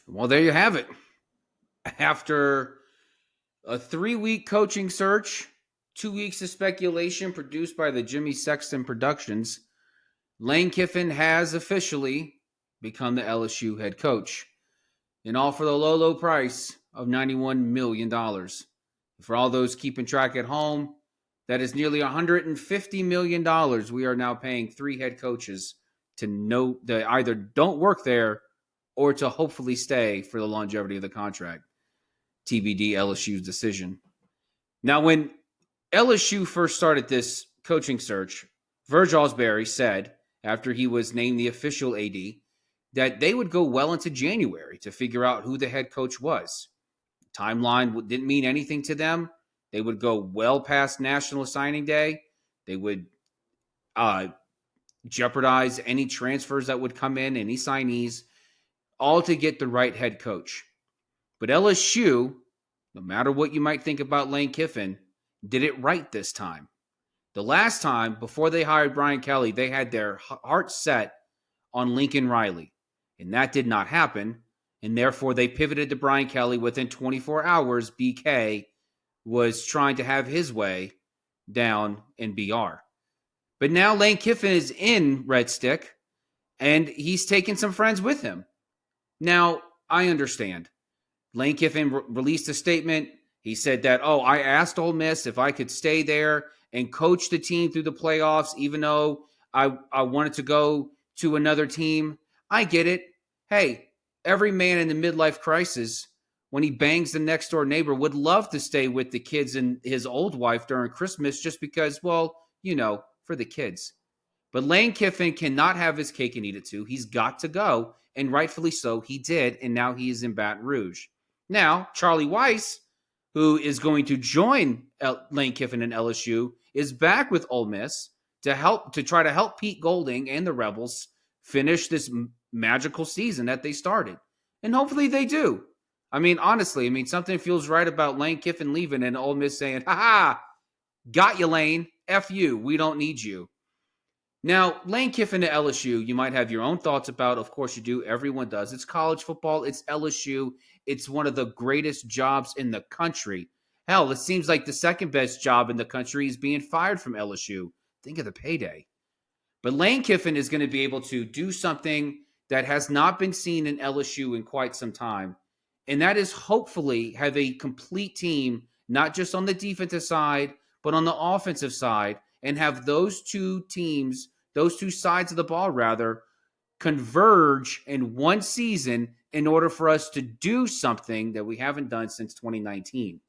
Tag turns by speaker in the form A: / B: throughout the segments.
A: Well, there you have it. After a 3-week coaching search, 2 weeks of speculation produced by the Jimmy Sexton Productions, Lane Kiffin has officially become the LSU head coach, and all for the low, low price of $91 million. For all those keeping track at home, that is nearly $150 million we are now paying 3 head coaches to know that either don't work there or to hopefully stay for the longevity of the contract. TBD LSU's decision. Now, when LSU first started this coaching search, Verge Osberry said, after he was named the official AD, that they would go well into January to figure out who the head coach was. Timeline didn't mean anything to them. They would go well past National Signing Day. They would jeopardize any transfers that would come in, any signees, all to get the right head coach. But LSU, no matter what you might think about Lane Kiffin, did it right this time. The last time, before they hired Brian Kelly, they had their heart set on Lincoln Riley, and that did not happen, and therefore they pivoted to Brian Kelly. Within 24 hours, BK was trying to have his way down in BR. But now Lane Kiffin is in Red Stick, and he's taken some friends with him. Now, I understand. Lane Kiffin released a statement. He said that, I asked Ole Miss if I could stay there and coach the team through the playoffs, even though I wanted to go to another team. I get it. Hey, every man in the midlife crisis, when he bangs the next door neighbor, would love to stay with the kids and his old wife during Christmas just because, for the kids. But Lane Kiffin cannot have his cake and eat it too. He's got to go, and rightfully so, he did, and now he is in Baton Rouge. Now, Charlie Weiss, who is going to join Lane Kiffin and LSU, is back with Ole Miss to try to help Pete Golding and the Rebels finish this magical season that they started. And hopefully they do. Honestly, something feels right about Lane Kiffin leaving and Ole Miss saying, ha, got you, Lane. F you. We don't need you. Now, Lane Kiffin to LSU, you might have your own thoughts about. Of course you do. Everyone does. It's college football. It's LSU. It's one of the greatest jobs in the country. Hell, it seems like the second best job in the country is being fired from LSU. Think of the payday. But Lane Kiffin is going to be able to do something that has not been seen in LSU in quite some time. And that is hopefully have a complete team, not just on the defensive side, but on the offensive side, and have those two sides of the ball, converge in one season in order for us to do something that we haven't done since 2019.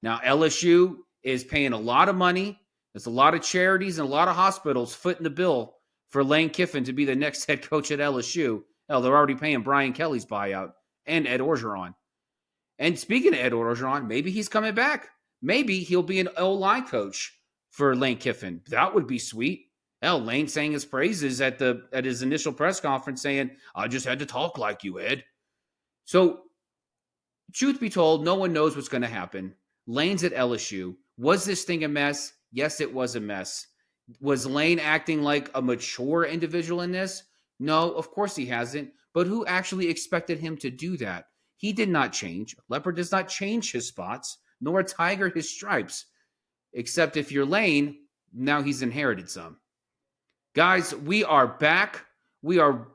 A: Now, LSU is paying a lot of money. There's a lot of charities and a lot of hospitals footing the bill for Lane Kiffin to be the next head coach at LSU. Hell, they're already paying Brian Kelly's buyout and Ed Orgeron. And speaking of Ed Orgeron, maybe he's coming back. Maybe he'll be an O-line coach for Lane Kiffin. That would be sweet. Hell, Lane sang his praises at his initial press conference saying, I just had to talk like you, Ed. So, truth be told, no one knows what's going to happen. Lane's at LSU. Was this thing a mess? Yes, it was a mess. Was Lane acting like a mature individual in this? No, of course he hasn't. But who actually expected him to do that? He did not change. Leopard does not change his spots, nor a tiger his stripes. Except if you're Lane, now he's inherited some. Guys, we are back. We are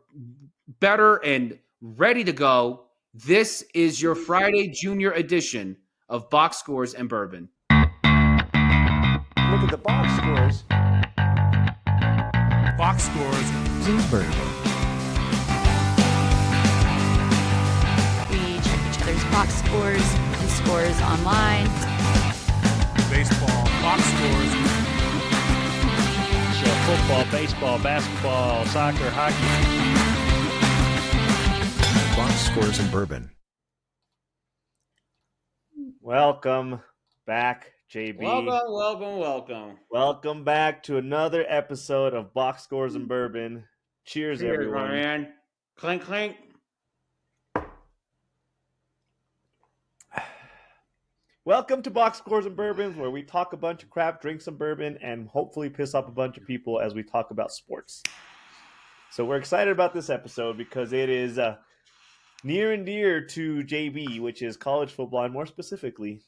A: better and ready to go. This is your Friday Junior edition of Box Scores and Bourbon.
B: Look at the box scores.
C: Box Scores
D: and Bourbon.
E: We check each other's box scores and scores online.
C: Baseball, box scores.
F: So football, baseball, basketball, soccer, hockey.
D: Box Scores and Bourbon.
B: Welcome back, JB.
A: Welcome.
B: Welcome back to another episode of Box Scores and Bourbon. Cheers, everyone.
A: My man. Clink, clink.
B: Welcome to Box Scores and Bourbons, where we talk a bunch of crap, drink some bourbon, and hopefully piss off a bunch of people as we talk about sports. So we're excited about this episode because it is near and dear to JB, which is college football, and more specifically,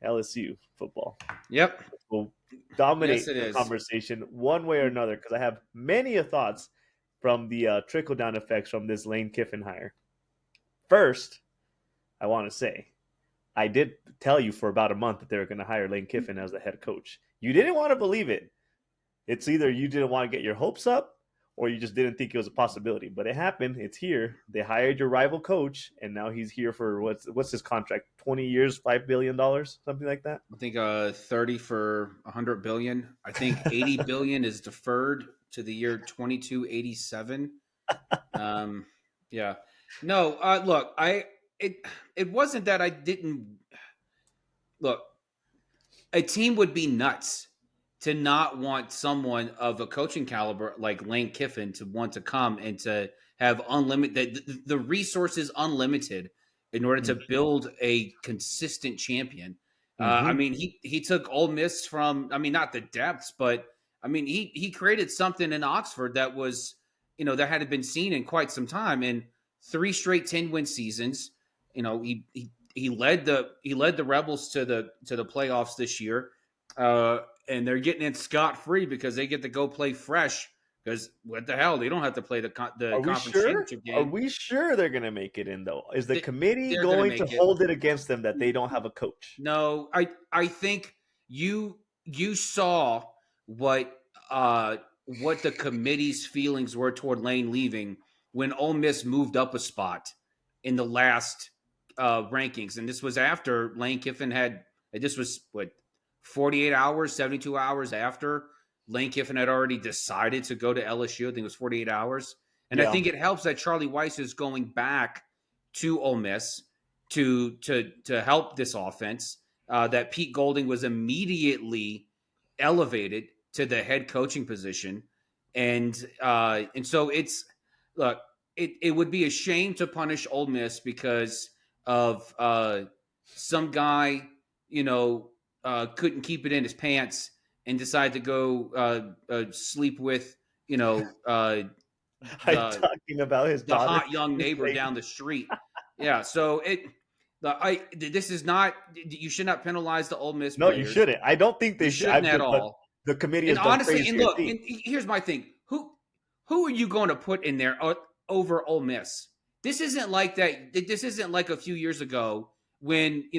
B: LSU football.
A: Yep.
B: Will dominate
A: Yes, it
B: the
A: is.
B: conversation one way or another because I have many thoughts from the trickle down effects from this Lane Kiffin hire. First, I want to say I did tell you for about a month that they were going to hire Lane Kiffin as the head coach. You didn't want to believe it. It's either you didn't want to get your hopes up or you just didn't think it was a possibility. But it happened. It's here. They hired your rival coach, and now he's here for what's his contract? 20 years, $5 billion, something like that?
A: I think 30 for 100 billion. I think 80 billion is deferred to the year 2287. Yeah. No, look, it wasn't that I didn't look. A team would be nuts to not want someone of a coaching caliber like Lane Kiffin to want to come and to have unlimited the resources unlimited in order to build a consistent champion. I mean, he took Ole Miss from, I mean, not the depths, but I mean, he created something in Oxford that was, that had been seen in quite some time. And 3 straight 10-win seasons. He led the Rebels to the playoffs this year, and they're getting it scot free because they get to go play fresh. Because what the hell, they don't have to play the conference championship game.
B: Are we sure they're going to make it in though? Is the committee
A: they're
B: going to
A: make it.
B: hold it against them that they don't have a coach?
A: No, I think you saw what the committee's feelings were toward Lane leaving when Ole Miss moved up a spot in the last rankings, and this was after Lane Kiffin had. This was 48 hours, 72 hours after Lane Kiffin had already decided to go to LSU. I think it was 48 hours, and I think it helps that Charlie Weiss is going back to Ole Miss to help this offense. That Pete Golding was immediately elevated to the head coaching position, and so it's look. It would be a shame to punish Ole Miss because of some guy, couldn't keep it in his pants and decided to go sleep with,
B: I'm talking about his
A: the
B: daughter.
A: hot young neighbor down the street. Yeah, so this is not. You should not penalize the Ole Miss.
B: No,
A: players.
B: you shouldn't. I don't think they
A: shouldn't at all.
B: The committee
A: And
B: has done
A: honestly, and look,
B: things.
A: and here's my thing: who are you going to put in there over Ole Miss? This isn't like that. This isn't like a few years ago when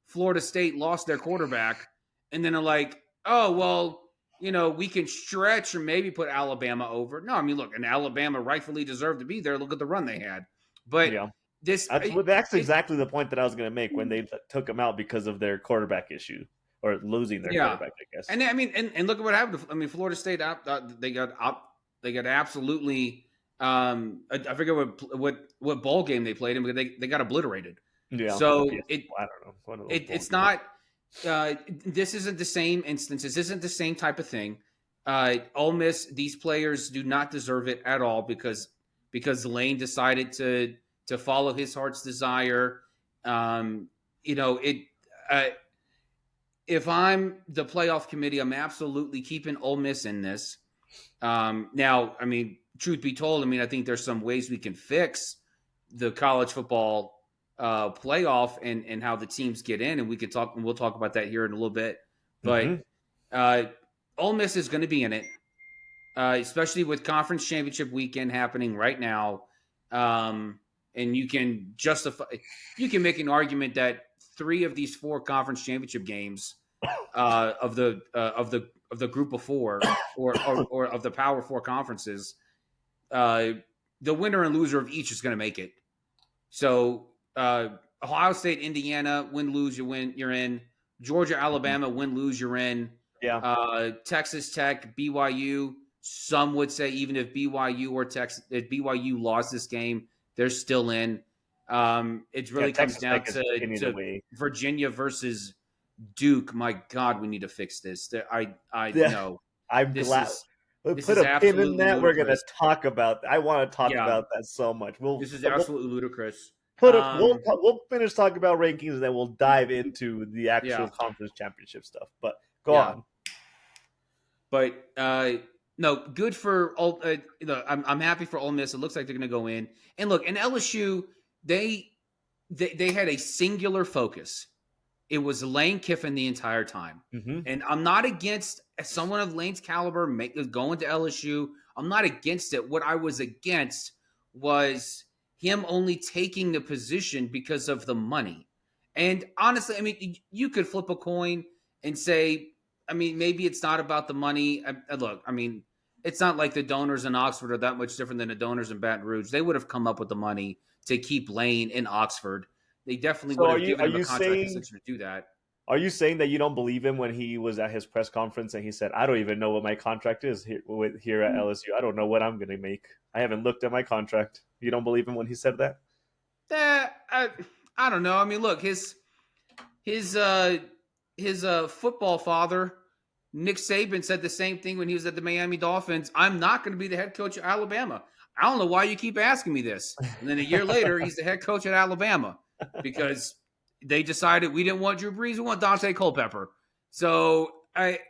A: Florida State lost their quarterback, and then they're like, oh well, we can stretch or maybe put Alabama over. No, I mean, look, and Alabama rightfully deserved to be there. Look at the run they had, but
B: that's exactly the point that I was going to make when they took them out because of their quarterback issue or losing their quarterback, I guess.
A: And I mean, and look at what happened. I mean, Florida State they got absolutely. I forget what bowl game they played in, but they got obliterated.
B: Yeah.
A: So
B: I don't know.
A: It's not. This isn't the same instance. This isn't the same type of thing. Ole Miss, these players do not deserve it at all because Lane decided to follow his heart's desire. If I'm the playoff committee, I'm absolutely keeping Ole Miss in this. Now, I mean, truth be told, I mean, I think there's some ways we can fix the college football playoff and how the teams get in, and we'll talk about that here in a little bit. But Ole Miss is going to be in it, especially with conference championship weekend happening right now. And you can make an argument that 3 of these 4 conference championship games of the group of 4 or of the Power 4 conferences, the winner and loser of each is going to make it. So Ohio State, Indiana, win, lose, you win, you're in. Georgia, Alabama, win, lose, you're in.
B: Yeah.
A: Texas Tech, BYU. Some would say even if BYU lost this game, they're still in. It really comes down to Virginia versus Duke. My God, we need to fix this. I know.
B: I'm glad. Put a pin in that. We're going to talk about. I want to talk about that so much.
A: This is absolutely ludicrous.
B: We'll finish talking about rankings and then we'll dive into the actual conference championship stuff. But go on.
A: But no, good for all. I'm happy for Ole Miss. It looks like they're going to go in. And look, and LSU, they had a singular focus. It was Lane Kiffin the entire time.
B: Mm-hmm.
A: And I'm not against someone of Lane's caliber going to LSU. I'm not against it. What I was against was him only taking the position because of the money. And honestly, I mean, you could flip a coin and say, I mean, maybe it's not about the money. Look, I mean, it's not like the donors in Oxford are that much different than the donors in Baton Rouge. They would have come up with the money to keep Lane in Oxford. They definitely
B: So
A: would
B: are
A: have
B: you
A: given
B: are
A: him a
B: you
A: contract
B: saying
A: extension to do that.
B: are you saying that you don't believe him when he was at his press conference and he said, "I don't even know what my contract is here at LSU. I don't know what I'm going to make. I haven't looked at my contract." You don't believe him when he said that?
A: I don't know. I mean, look, his football father, Nick Saban, said the same thing when he was at the Miami Dolphins. I'm not going to be the head coach of Alabama. I don't know why you keep asking me this. And then a year later, he's the head coach at Alabama because they decided we didn't want Drew Brees, we want Dante Culpepper. So if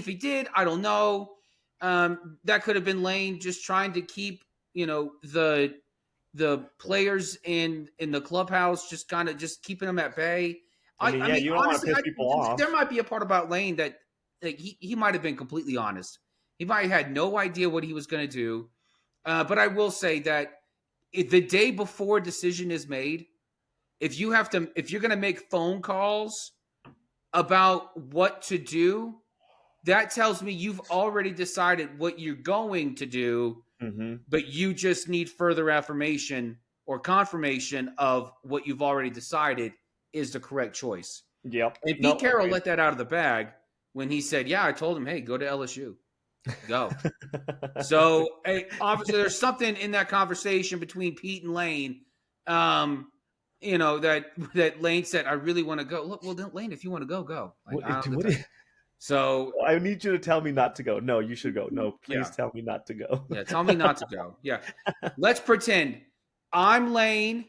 A: he did, I don't know. That could have been Lane just trying to keep, the players in the clubhouse, just kind of just keeping them at bay.
B: I mean, you don't want to
A: Honestly,
B: piss people off.
A: there might be a part about Lane that like, he might have been completely honest. He might have had no idea what he was going to do. But I will say that if the day before a decision is made, if you're going to make phone calls about what to do, that tells me you've already decided what you're going to do,
B: Mm-hmm.
A: but you just need further affirmation or confirmation of what you've already decided is the correct choice.
B: Yep.
A: And Pete Carroll let that out of the bag when he said, yeah, I told him, hey, go to LSU. Go. So obviously there's something in that conversation between Pete and Lane, that Lane said, I really want to go. Look, well, Lane, if you want to go, go. So
B: I need you to tell me not to go. No, you should go. No, please tell me not to go.
A: Yeah, tell me not to go. Yeah. Let's pretend I'm Lane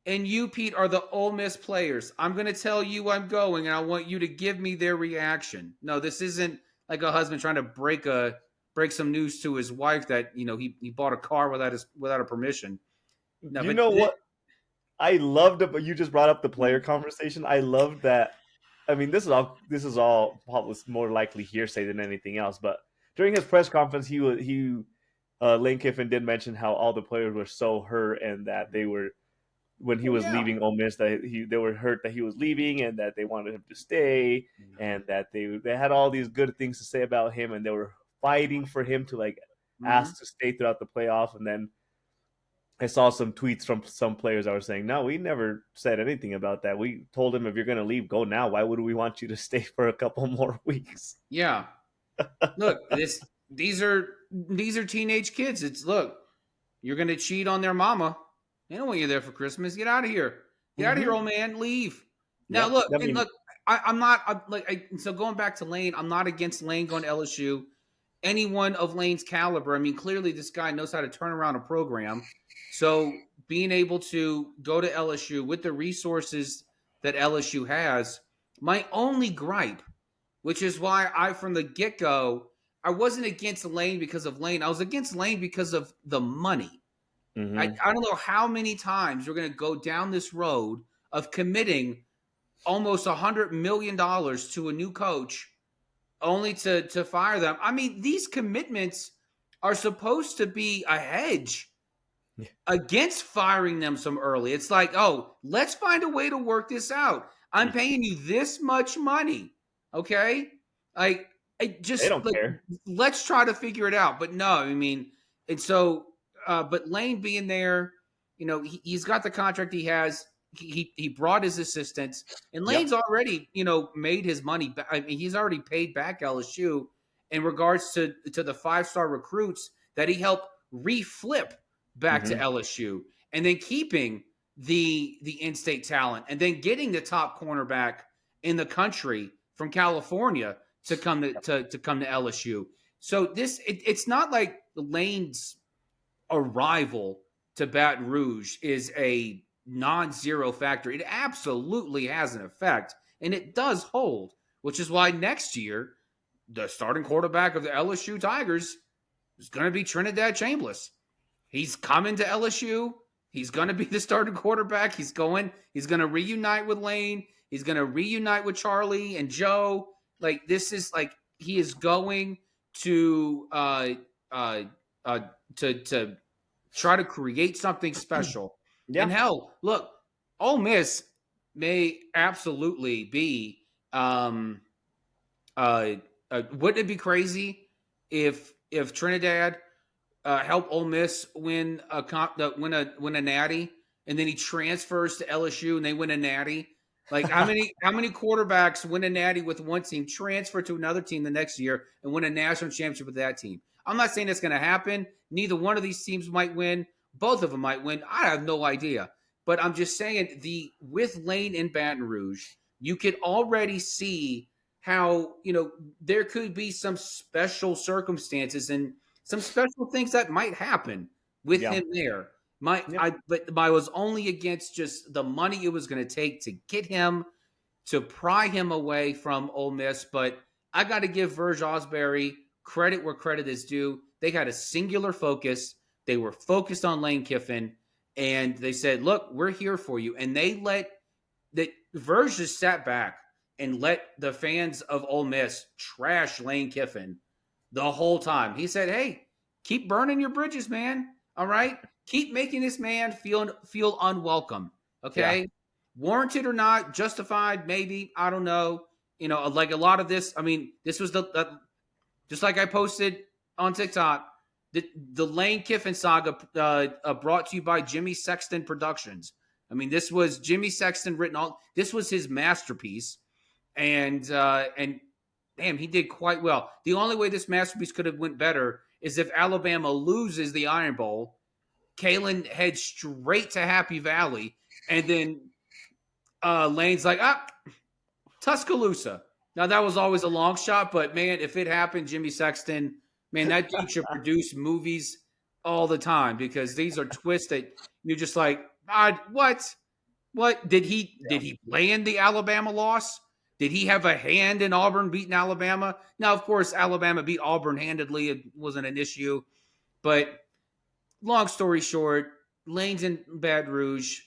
A: and you, Pete, are the Ole Miss players. I'm going to tell you I'm going, and I want you to give me their reaction. No, this isn't like a husband trying to break some news to his wife that, he bought a car without a permission. No,
B: you know what? I loved it, but you just brought up the player conversation. I love that. I mean, this is all probably more likely hearsay than anything else. But during his press conference, Lane Kiffin did mention how all the players were so hurt and that they were, when he was leaving Ole Miss, that they were hurt that he was leaving and that they wanted him to stay and that they had all these good things to say about him and they were fighting for him to ask to stay throughout the playoff. And then I saw some tweets from some players that were saying, no, we never said anything about that. We told him, if you're going to leave, go now. Why would we want you to stay for a couple more weeks?
A: Yeah. Look, these are teenage kids. Look, you're going to cheat on their mama. They don't want you there for Christmas. Get out of here. Get out of here, old man. Leave. Now, so going back to Lane, I'm not against Lane going to LSU. Anyone of Lane's caliber, I mean, clearly this guy knows how to turn around a program. So being able to go to LSU with the resources that LSU has, my only gripe, which is why from the get-go, I wasn't against Lane because of Lane. I was against Lane because of the money.
B: Mm-hmm.
A: I don't know how many times we're going to go down this road of committing almost $100 million to a new coach only to fire them. I mean, these commitments are supposed to be a hedge against firing them some early. It's like, oh, let's find a way to work this out. I'm paying you this much money. Okay? They don't care. Let's try to figure it out. But no, I mean, and so, but Lane being there, he's got the contract he has. He brought his assistants, and Lane's already, made his money. I mean, he's already paid back LSU in regards to the 5-star recruits that he helped reflip back to LSU, and then keeping the in-state talent, and then getting the top cornerback in the country from California to come to LSU. So it's not like Lane's arrival to Baton Rouge is a non-zero factor. It absolutely has an effect, and it does hold, which is why next year the starting quarterback of the LSU Tigers is going to be Trinidad Chambliss. He's coming to LSU. He's going to be the starting quarterback. He's going to reunite with Lane. He's going to reunite with Charlie and Joe. Like, this is like, he is going to uh, uh, to try to create something special.
B: Yeah.
A: And hell, look, Ole Miss may absolutely be. Uh, wouldn't it be crazy if Trinidad helped Ole Miss win a natty, and then he transfers to LSU and they win a natty? Like, how many quarterbacks win a natty with one team, transfer to another team the next year, and win a national championship with that team? I'm not saying it's going to happen. Neither one of these teams might win. Both of them might win. I have no idea. But I'm just saying, with Lane in Baton Rouge, you could already see how, there could be some special circumstances and some special things that might happen with
B: Yeah.
A: him there.
B: Yep.
A: But I was only against just the money it was going to take to get him, to pry him away from Ole Miss. But I got to give Verge Osbury credit where credit is due. They had a singular focus. They were focused on Lane Kiffin, and they said, "Look, we're here for you." And that Verge just sat back and let the fans of Ole Miss trash Lane Kiffin the whole time. He said, "Hey, keep burning your bridges, man. All right, keep making this man feel unwelcome. Okay,
B: Yeah.
A: warranted or not, justified, maybe. I don't know. Like a lot of this. I mean, this was just like I posted on TikTok. The Lane Kiffin saga brought to you by Jimmy Sexton Productions. I mean, this was Jimmy Sexton written all. This was his masterpiece, and damn, he did quite well. The only way this masterpiece could have went better is if Alabama loses the Iron Bowl, Kalen heads straight to Happy Valley, and then Lane's like, Tuscaloosa. Now, that was always a long shot, but, man, if it happened, Jimmy Sexton, man, that dude should produce movies all the time, because these are twists that you're just like, what? What? Did he play in the Alabama loss? Did he have a hand in Auburn beating Alabama? Now, of course, Alabama beat Auburn handedly. It wasn't an issue. But long story short, Lane's in Baton Rouge.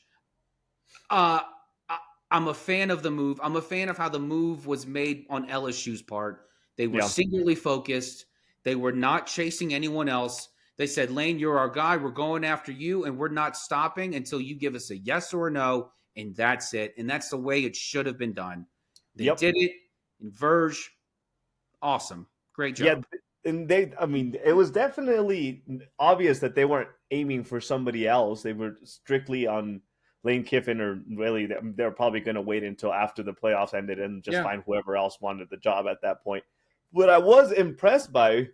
A: I'm a fan of the move. I'm a fan of how the move was made on LSU's part. They were singularly focused. They were not chasing anyone else. They said, "Lane, you're our guy. We're going after you, and we're not stopping until you give us a yes or a no, and that's it." And that's the way it should have been done. They did it. And Verge, awesome. Great job.
B: Yeah, and it was definitely obvious that they weren't aiming for somebody else. They were strictly on Lane Kiffin, or really they're probably going to wait until after the playoffs ended and just find whoever else wanted the job at that point. What I was impressed by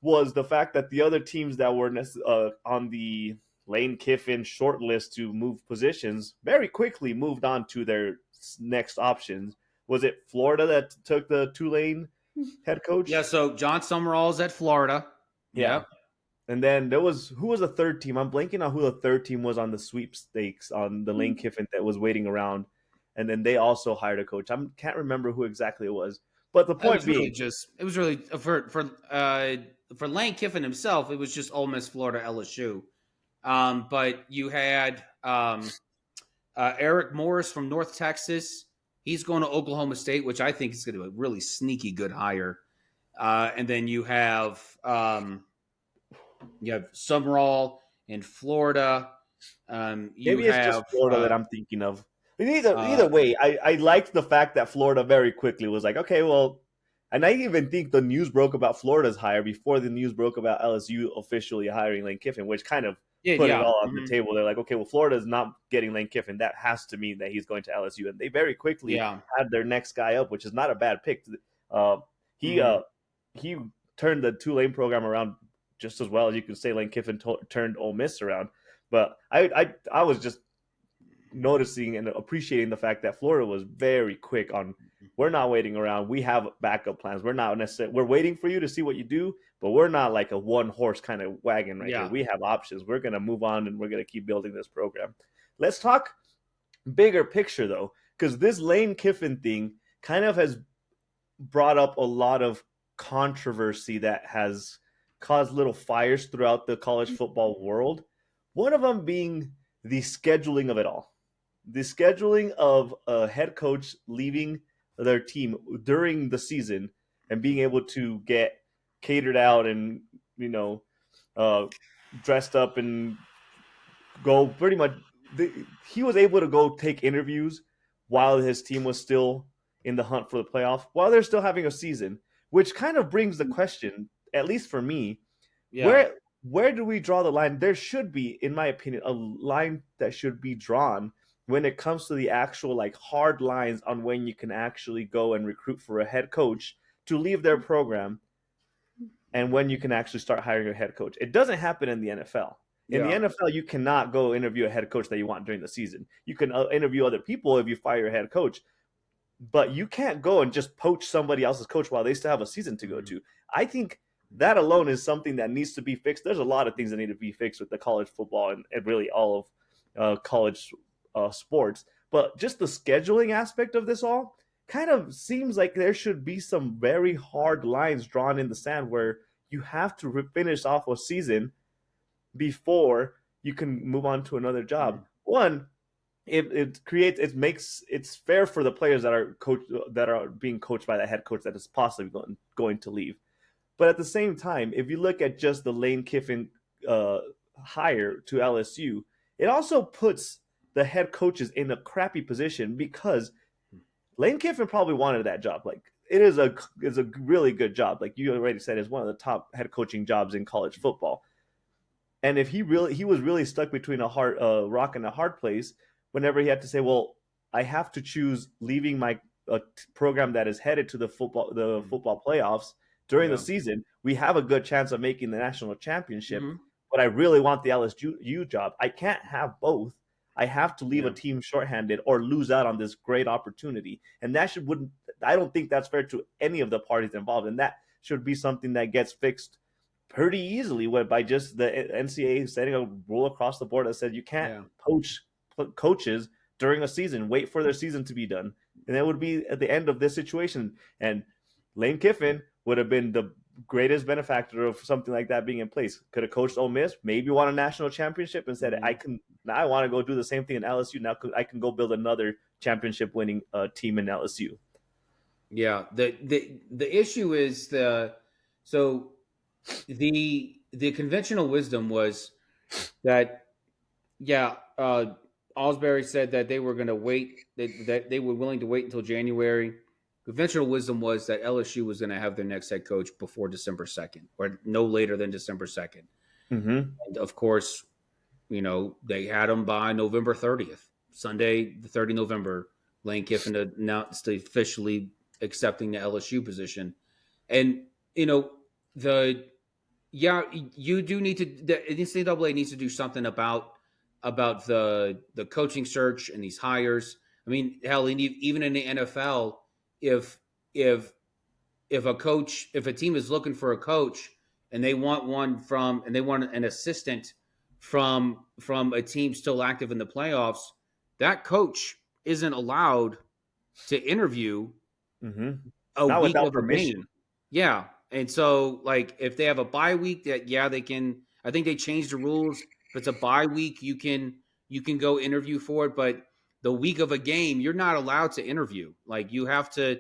B: was the fact that the other teams that were on the Lane Kiffin short list to move positions very quickly moved on to their next options. Was it Florida that took the Tulane head coach?
A: Yeah, so John Summerall's at Florida.
B: Yeah. And then who was the third team? I'm blanking on who the third team was on the sweepstakes on the Lane Kiffin that was waiting around. And then they also hired a coach. I can't remember who exactly it was. But the point being,
A: it was really for Lane Kiffin himself, it was just Ole Miss, Florida, LSU. But you had Eric Morris from North Texas. He's going to Oklahoma State, which I think is going to be a really sneaky good hire. And then you have Summerall in Florida.
B: Maybe it's just Florida that I'm thinking of. But either way, I liked the fact that Florida very quickly was like, okay, well, and I even think the news broke about Florida's hire before the news broke about LSU officially hiring Lane Kiffin, which kind of put it all on the table. They're like, okay, well, Florida's not getting Lane Kiffin. That has to mean that he's going to LSU. And they very quickly had their next guy up, which is not a bad pick. He turned the Tulane program around just as well as you could say Lane Kiffin turned Ole Miss around. But I was just noticing and appreciating the fact that Florida was very quick on, we're not waiting around. We have backup plans. We're not necessarily, we're waiting for you to see what you do, but we're not like a one horse kind of wagon right here. We have options. We're going to move on and we're going to keep building this program. Let's talk bigger picture though, because this Lane Kiffin thing kind of has brought up a lot of controversy that has caused little fires throughout the college football world. One of them being the scheduling of it all. The scheduling of a head coach leaving their team during the season and being able to get catered out and, uh, dressed up and go pretty much. He was able to go take interviews while his team was still in the hunt for the playoff, while they're still having a season, which kind of brings the question, at least for me,
A: Yeah.
B: where do we draw the line? There should be, in my opinion, a line that should be drawn when it comes to the actual like hard lines on when you can actually go and recruit for a head coach to leave their program and when you can actually start hiring a head coach. It doesn't happen in the NFL. In the
A: Yeah.
B: NFL, you cannot go interview a head coach that you want during the season. You can interview other people if you fire your head coach, but you can't go and just poach somebody else's coach while they still have a season to go to. I think that alone is something that needs to be fixed. There's a lot of things that need to be fixed with the college football and really all of college sports, but just the scheduling aspect of this all kind of seems like there should be some very hard lines drawn in the sand where you have to finish off a season before you can move on to another job. One, it's fair for the players that are being coached by the head coach that is possibly going to leave. But at the same time, if you look at just the Lane Kiffin hire to LSU, it also puts the head coaches in a crappy position because Lane Kiffin probably wanted that job. Like it is a really good job. Like you already said, it's one of the top head coaching jobs in college football. And if he was really stuck between a rock and a hard place, whenever he had to say, "Well, I have to choose leaving my program that is headed to the football playoffs during the season, we have a good chance of making the national championship. But I really want the LSU job. I can't have both. I have to leave a team shorthanded or lose out on this great opportunity." And that I don't think that's fair to any of the parties involved. And that should be something that gets fixed pretty easily by just the NCAA setting a rule across the board that said you can't poach coaches during a season. Wait for their season to be done, and that would be at the end of this situation. And Lane Kiffin would have been the greatest benefactor of something like that being in place. Could have coached Ole Miss, maybe won a national championship, and said, I want to go do the same thing in LSU. Now I can go build another championship winning team in LSU.
A: Yeah. The issue is the conventional wisdom was that Osbury said that they were going to wait, that they were willing to wait until January. Conventional wisdom was that LSU was going to have their next head coach before December 2nd or no later than December 2nd. And of course, they had them by November 30th, Sunday, the 30th November. Lane Kiffin announced officially accepting the LSU position. And, you do need to, the NCAA needs to do something about the coaching search and these hires. I mean, hell, even in the NFL, if a team is looking for a coach and they want an assistant from a team still active in the playoffs, that coach isn't allowed to interview a
B: Not
A: week
B: without
A: of
B: permission.
A: a game. Yeah. And so, like, if they have a bye week, they can. I think they changed the rules. If it's a bye week, you can go interview for it. But the week of a game, you're not allowed to interview. Like, you have to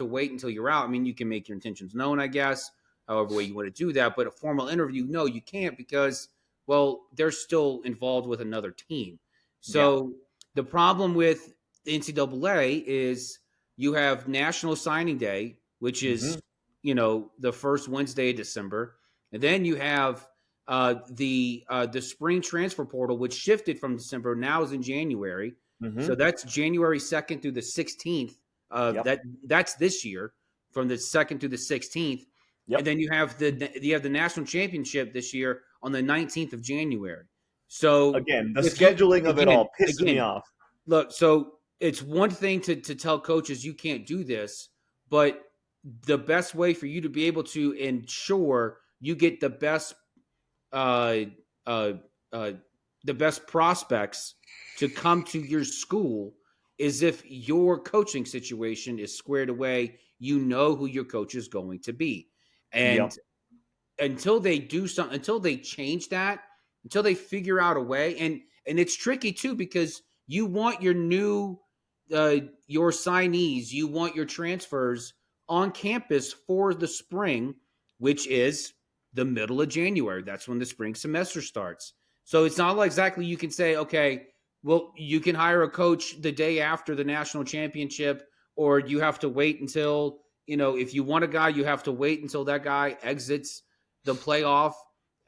A: wait until you're out. I mean, you can make your intentions known, I guess, however way you want to do that. But a formal interview, no, you can't because, well, they're still involved with another team. So the problem with the NCAA is you have National Signing Day, which is the first Wednesday of December, and then you have the spring transfer portal, which shifted from December, now is in January. So that's January 2nd through the 16th. That's this year, from the 2nd through the 16th. And then you have the national championship this year on the 19th of January. So
B: again, the scheduling of it all pissed me off.
A: Look, so it's one thing to tell coaches you can't do this, but the best way for you to be able to ensure you get the best prospects to come to your school is if your coaching situation is squared away. You know who your coach is going to be, and until they do something, until they change that, until they figure out a way. And it's tricky too, because you want your new your signees, you want your transfers on campus for the spring, which is the middle of January. That's when the spring semester starts. So it's not like exactly you can say, okay, well, you can hire a coach the day after the national championship, or you have to wait until, if you want a guy, you have to wait until that guy exits the playoff,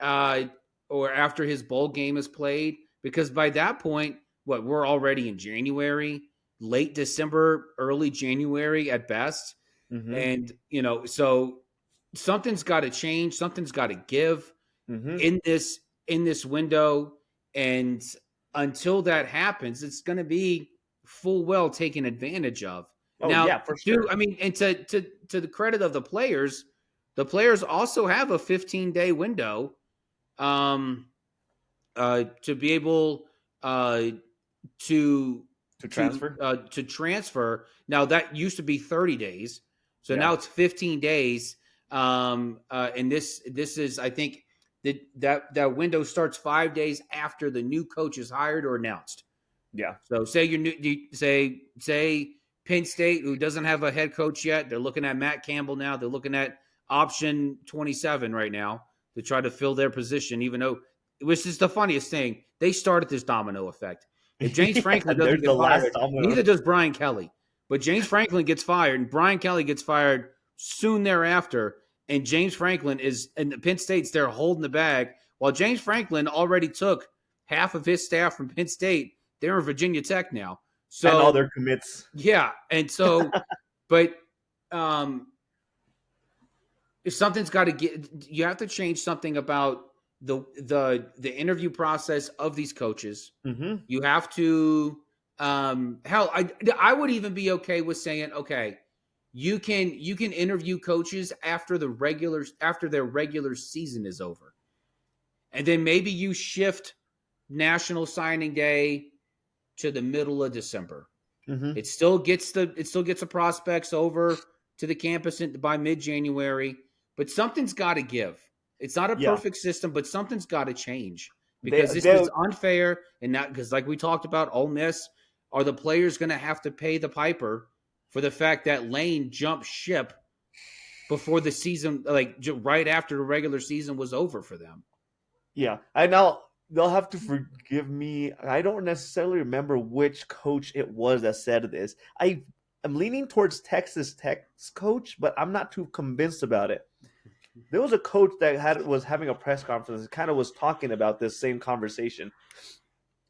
A: uh, or after his bowl game is played, because by that point, we're already in January, late December, early January at best.
B: Mm-hmm.
A: And, so something's got to change, something's got to give
B: Mm-hmm.
A: in this window. And until that happens, it's going to be full well taken advantage of.
B: Oh
A: Now,
B: yeah, for sure.
A: I mean, and to the credit of the players also have a 15-day window, to be able to
B: To transfer.
A: to transfer. Now that used to be 30 days, so
B: Yeah.
A: now it's 15 days. And this is, I think, that window starts 5 days after the new coach is hired or announced.
B: Yeah.
A: So say say Penn State, who doesn't have a head coach yet, they're looking at Matt Campbell now. They're looking at option 27 right now to try to fill their position, even though, which is the funniest thing, they started this domino effect. If James Franklin
B: They're
A: doesn't
B: the
A: get
B: last
A: fired,
B: domino.
A: neither does Brian Kelly. But James Franklin gets fired, and Brian Kelly gets fired soon thereafter. And James Franklin and Penn State's there holding the bag, while James Franklin already took half of his staff from Penn State. They're in Virginia Tech now. So,
B: and all their commits.
A: yeah. And so, but if something's got to you have to change something about the interview process of these coaches.
B: Mm-hmm.
A: You have to, hell, I would even be okay with saying, okay, you can interview coaches after their regular season is over. And then maybe you shift National Signing Day to the middle of December.
B: Mm-hmm.
A: It still gets the prospects over to the campus by mid-January, but something's got to give. It's not a perfect system, but something's got to change, because this is unfair. And not because, like we talked about, Ole Miss, are the players going to have to pay the piper for the fact that Lane jumped ship before the season, like right after the regular season was over for them.
B: Yeah, I know they'll have to forgive me. I don't necessarily remember which coach it was that said this. I'm leaning towards Texas Tech's coach, but I'm not too convinced about it. There was a coach that was having a press conference and kind of was talking about this same conversation.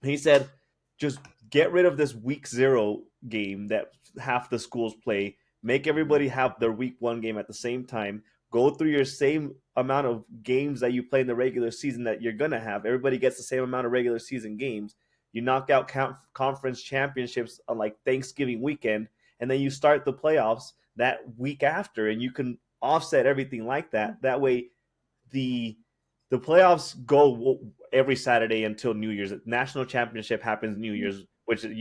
B: He said, just get rid of this week 0 game that half the schools play. Make everybody have their week 1 game at the same time. Go through your same amount of games that you play in the regular season that you're going to have. Everybody gets the same amount of regular season games. You knock out conference championships on like Thanksgiving weekend, and then you start the playoffs that week after, and you can offset everything like that. That way the playoffs go every Saturday until New Year's. The national championship happens New Year's, which it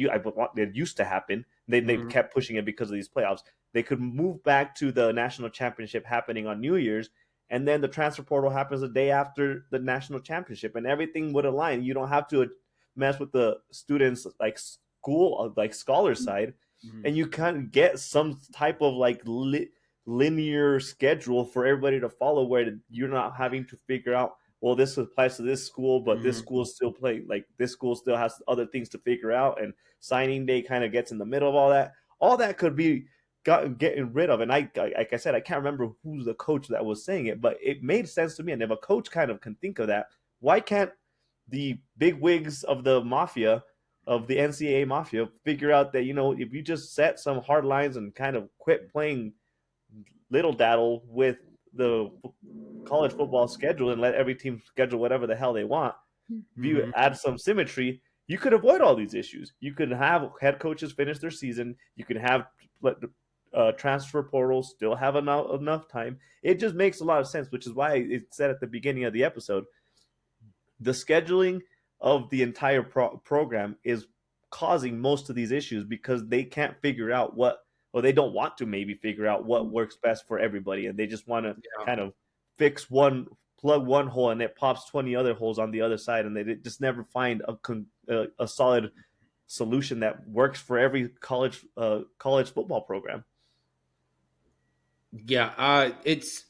B: used to happen. They kept pushing it because of these playoffs. They could move back to the national championship happening on New Year's, and then the transfer portal happens the day after the national championship, and everything would align. You don't have to mess with the students like school, like scholar side, and you kind of get some type of like linear schedule for everybody to follow, where you're not having to figure out, well, this applies to this school, but this school still this school still has other things to figure out, and signing day kind of gets in the middle of all that. All that could be getting rid of. And like I said, I can't remember who's the coach that was saying it, but it made sense to me. And if a coach kind of can think of that, why can't the big wigs of the mafia, of the NCAA mafia, figure out that, if you just set some hard lines and kind of quit playing little daddle with the college football schedule and let every team schedule whatever the hell they want, if you add some symmetry, you could avoid all these issues. You could have head coaches finish their season. You could have transfer portals still have enough time. It just makes a lot of sense, which is why it said at the beginning of the episode, the scheduling of the entire program is causing most of these issues, because they can't figure out or they don't want to maybe figure out what works best for everybody, and they just want to kind of fix one plug one hole and it pops 20 other holes on the other side, and they just never find a solid solution that works for every college football program.
A: Yeah, it's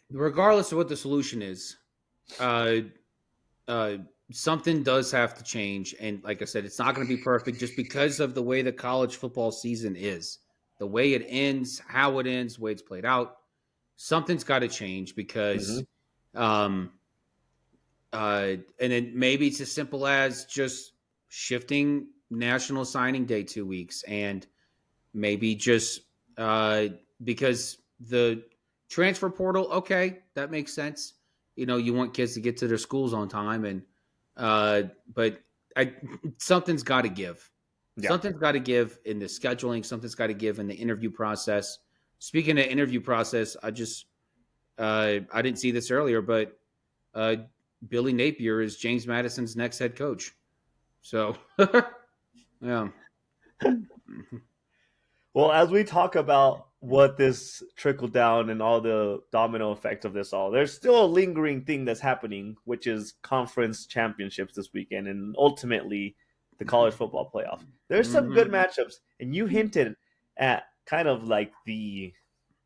A: regardless of what the solution is, uh, uh, something does have to change. And like I said, it's not going to be perfect just because of the way the college football season is, the way it ends, how it ends, the way it's played out. Something's got to change because, um, and then maybe it's as simple as just shifting National Signing Day 2 weeks, and maybe just because the transfer portal, okay, that makes sense. You want kids to get to their schools on time, and but I something's got to give.
B: Yeah.
A: Something's got to give in the scheduling. Something's got to give in the interview process. Speaking of interview process, I didn't see this earlier, but Billy Napier is James Madison's next head coach. So, yeah.
B: Well, as we talk about what this trickle down and all the domino effects of this all, there's still a lingering thing that's happening, which is conference championships this weekend and ultimately the college football playoff. There's some good matchups, and you hinted at kind of like the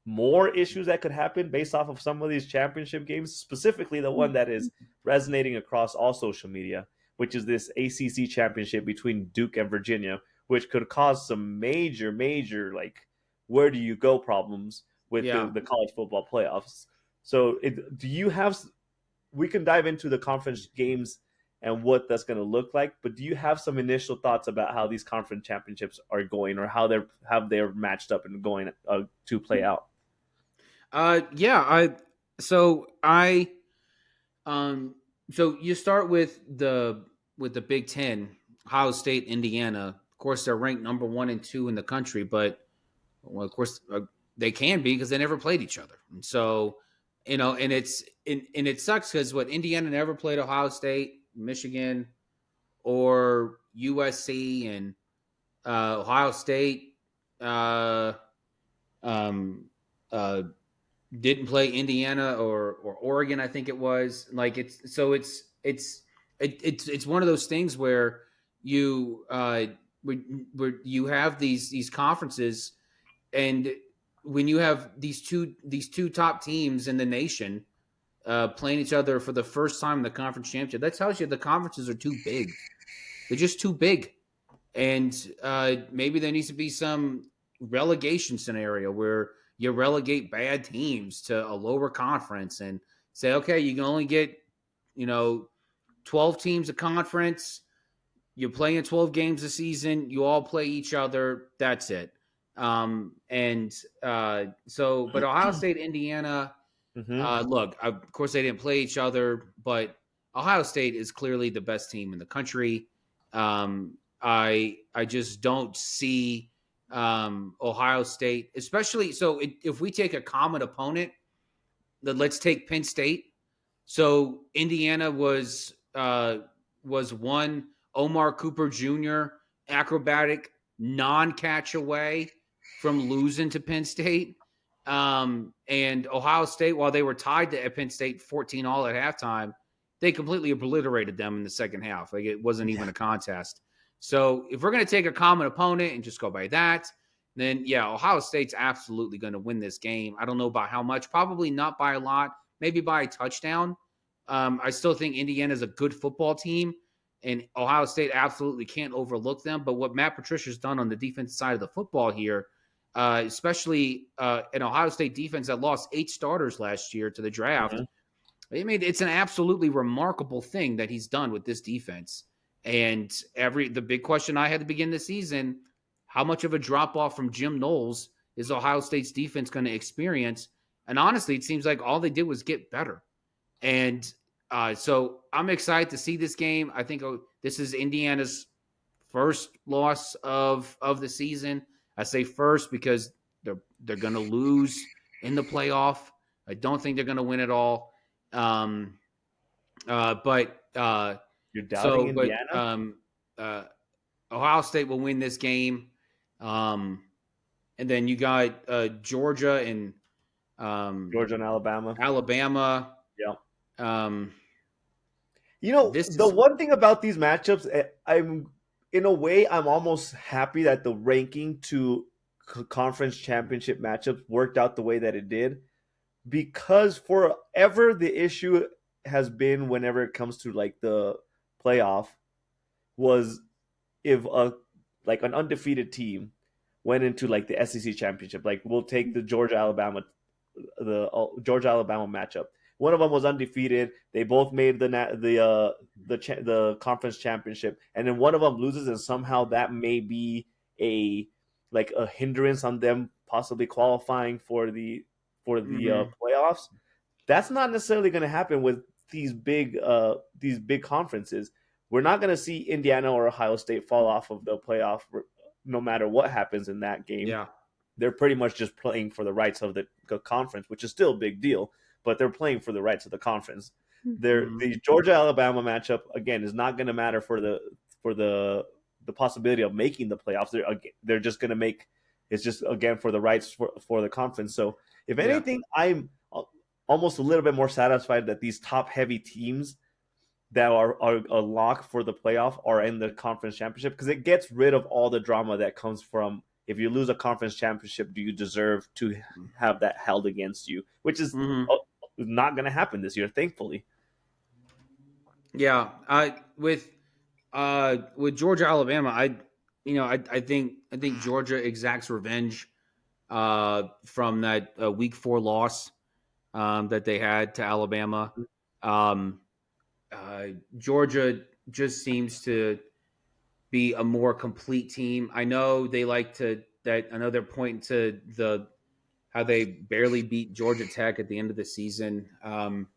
B: more issues that could happen based off of some of these championship games, specifically the one that is resonating across all social media, which is this ACC championship between Duke and Virginia, which could cause some major, like, where do you go problems with the college football playoffs. So we can dive into the conference games and what that's going to look like, but do you have some initial thoughts about how these conference championships are going, or how they're matched up and going to play out?
A: So you start with the Big Ten, Ohio State, Indiana. Of course, they're ranked number 1 and 2 in the country, but well, of course, they can be because they never played each other. And so, and it sucks because Indiana never played Ohio State, Michigan, or USC, and Ohio State didn't play Indiana or Oregon, I think it was. Like it's one of those things where you where you have these conferences, and when you have these two top teams in the nation playing each other for the first time in the conference championship, that tells you the conferences are too big. They're just too big, and maybe there needs to be some relegation scenario where you relegate bad teams to a lower conference and say, okay, you can only get 12 teams a conference. You're playing 12 games a season. You all play each other. That's it. But Ohio State, Indiana, look, of course they didn't play each other, but Ohio State is clearly the best team in the country. I just don't see Ohio State, especially. So if we take a common opponent, let's take Penn State. So Indiana was one Omar Cooper Jr. acrobatic non-catch away from losing to Penn State. And Ohio State, while they were tied to Penn State 14-all at halftime, they completely obliterated them in the second half. Like it wasn't even a contest. So if we're going to take a common opponent and just go by that, then yeah, Ohio State's absolutely going to win this game. I don't know by how much, probably not by a lot, maybe by a touchdown. I still think Indiana's a good football team, and Ohio State absolutely can't overlook them. But what Matt Patricia's done on the defensive side of the football here, especially an Ohio State defense that lost 8 starters last year to the draft, I mean, it's an absolutely remarkable thing that he's done with this defense. And the big question I had to begin the season, how much of a drop off from Jim Knowles is Ohio State's defense going to experience? And honestly, it seems like all they did was get better. And so I'm excited to see this game. I think this is Indiana's first loss of the season. I say first because they're going to lose in the playoff. I don't think they're going to win it all.
B: You're doubting Indiana?
A: Ohio State will win this game. And then you got Georgia and
B: Georgia and Alabama.
A: Alabama.
B: Yeah.
A: Um,
B: The
A: this is
B: one thing about these matchups, I'm in a way, I'm almost happy that the ranking to conference championship matchups worked out the way that it did, because forever the issue has been whenever it comes to like the playoff was if an undefeated team went into like the SEC championship. Like we'll take the Georgia Alabama matchup. One of them was undefeated. They both made the conference championship, and then one of them loses, and somehow that may be a a hindrance on them possibly qualifying for the
A: mhm.
B: playoffs. That's not necessarily going to happen with these big conferences. We're not going to see Indiana or Ohio State fall off of the playoff no matter what happens in that game.
A: Yeah.
B: They're pretty much just playing for the rights of the conference, which is still a big deal, but they're playing for the rights of the conference.
A: Mhm.
B: The Georgia Alabama matchup again is not going to matter for the possibility of making the playoffs. They're just going to make it's just again for the rights for the conference. So if
A: Yeah.
B: anything, I'm almost a little bit more satisfied that these top heavy teams that are a lock for the playoff are in the conference championship, because it gets rid of all the drama that comes from if you lose a conference championship, do you deserve to have that held against you, which is
A: Mhm.
B: not going to happen this year, thankfully.
A: Yeah. With Georgia Alabama, I think Georgia exacts revenge from that week 4 loss that they had to Alabama. Um, uh, Georgia just seems to be a more complete team. I know they like to that. I know they're pointing to the how they barely beat Georgia Tech at the end of the season. And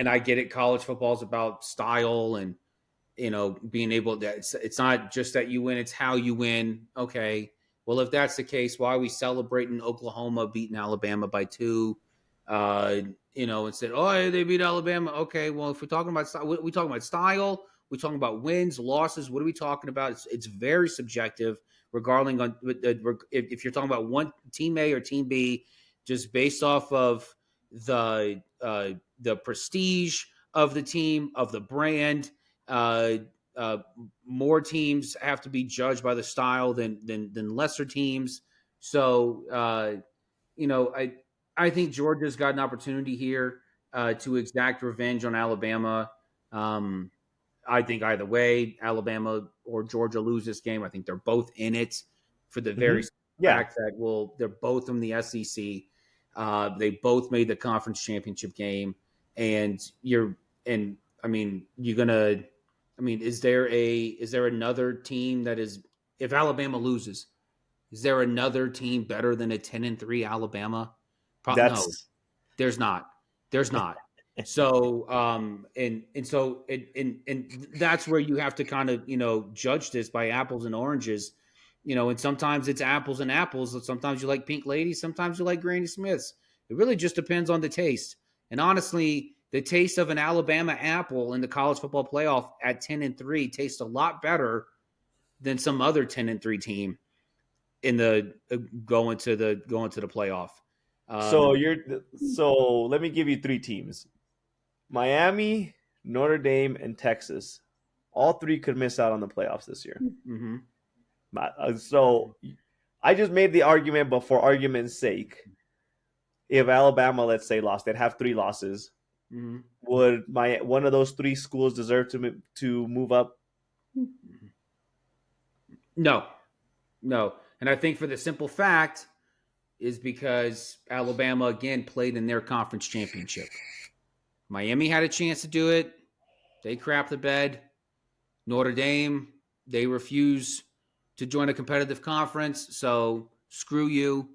A: I get it. College football is about style and being able to. It's not just that you win; it's how you win. Okay. Well, if that's the case, why are we celebrating Oklahoma beating Alabama by 2? Instead, oh, they beat Alabama. Okay, well, if we're talking about we talking about style. We're talking about wins, losses. What are we talking about? It's very subjective, regarding on if you're talking about one team A or team B, just based off of the prestige of the team, of the brand. Uh, More teams have to be judged by the style than lesser teams. So I think Georgia's got an opportunity here to exact revenge on Alabama. Um, I think either way, Alabama or Georgia lose this game. I think they're both in it for the very
B: Yeah,
A: fact that they're both from the SEC. They both made the conference championship game, and you're gonna. Is there another team that is, if Alabama loses, is there another team better than a 10-3 Alabama? No,
B: that's
A: there's not. There's not. So and that's where you have to kind of judge this by apples and oranges. And sometimes it's apples and apples. Sometimes you like Pink Ladies, sometimes you like Granny Smiths. It really just depends on the taste. And honestly, the taste of an Alabama apple in the college football playoff at 10-3 tastes a lot better than some other 10-3 team in the going to the playoff.
B: so
A: Um,
B: you're so let me give you three teams: Miami, Notre Dame, and Texas. All three could miss out on the playoffs this year.
A: mhm.
B: So I just made the argument, but for argument's sake, if Alabama, let's say, lost, they'd have three losses.
A: Mhm.
B: Would one of those three schools deserve to move up?
A: No, no, and I think for the simple fact is because Alabama again played in their conference championship. Miami had a chance to do it. They crapped the bed. Notre Dame, they refuse to join a competitive conference, so screw you.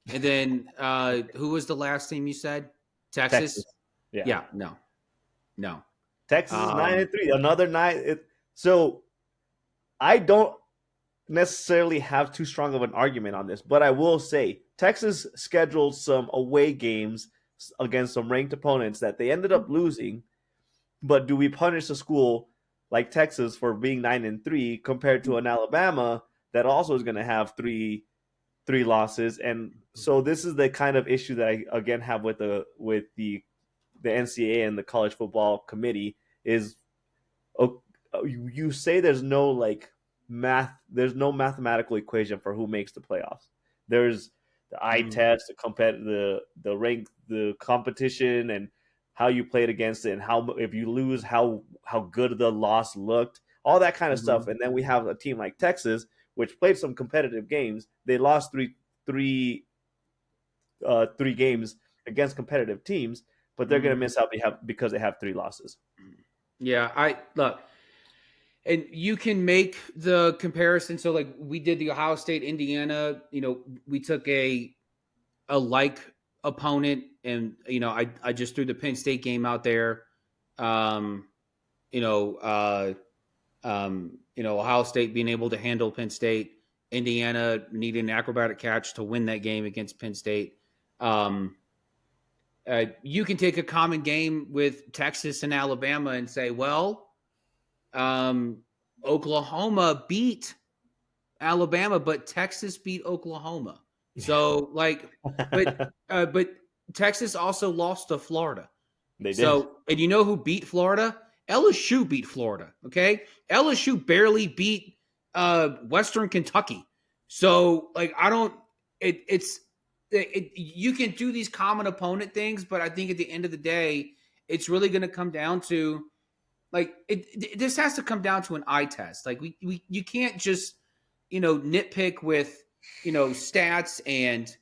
A: And then who was the last team you said?
B: Texas,
A: Texas?
B: yeah.
A: Yeah, no, no.
B: Texas is nine
A: Um,
B: and three. Another nine. So I don't necessarily have too strong of an argument on this, but I will say Texas scheduled some away games against some ranked opponents that they ended up losing. But do we punish a school like Texas for being 9 and 3 compared to an Alabama that also is going to have three 3 losses, and so this is the kind of issue that I again have with the NCAA and the college football committee is, you say there's no there's no mathematical equation for who makes the playoffs. There's the eye test, the rank, the competition, and how you played against it, and how if you lose, how good the loss looked, all that kind of stuff. And then we have a team like Texas, which played some competitive games. They lost three games against competitive teams, but they're going to miss out because they have 3 losses.
A: Yeah, I look, and you can make the comparison. So, like we did the Ohio State, Indiana. We took a like opponent, and I just threw the Penn State game out there. Ohio State being able to handle Penn State, Indiana needing an acrobatic catch to win that game against Penn State. You can take a common game with Texas and Alabama and say, well, Oklahoma beat Alabama, but Texas beat Oklahoma. So, but Texas also lost to Florida.
B: They did.
A: So, and you know who beat Florida? LSU beat Florida. Okay, LSU barely beat Western Kentucky. So, you can do these common opponent things, but I think at the end of the day, it's really going to come down to this has to come down to an eye test. You can't just nitpick with stats and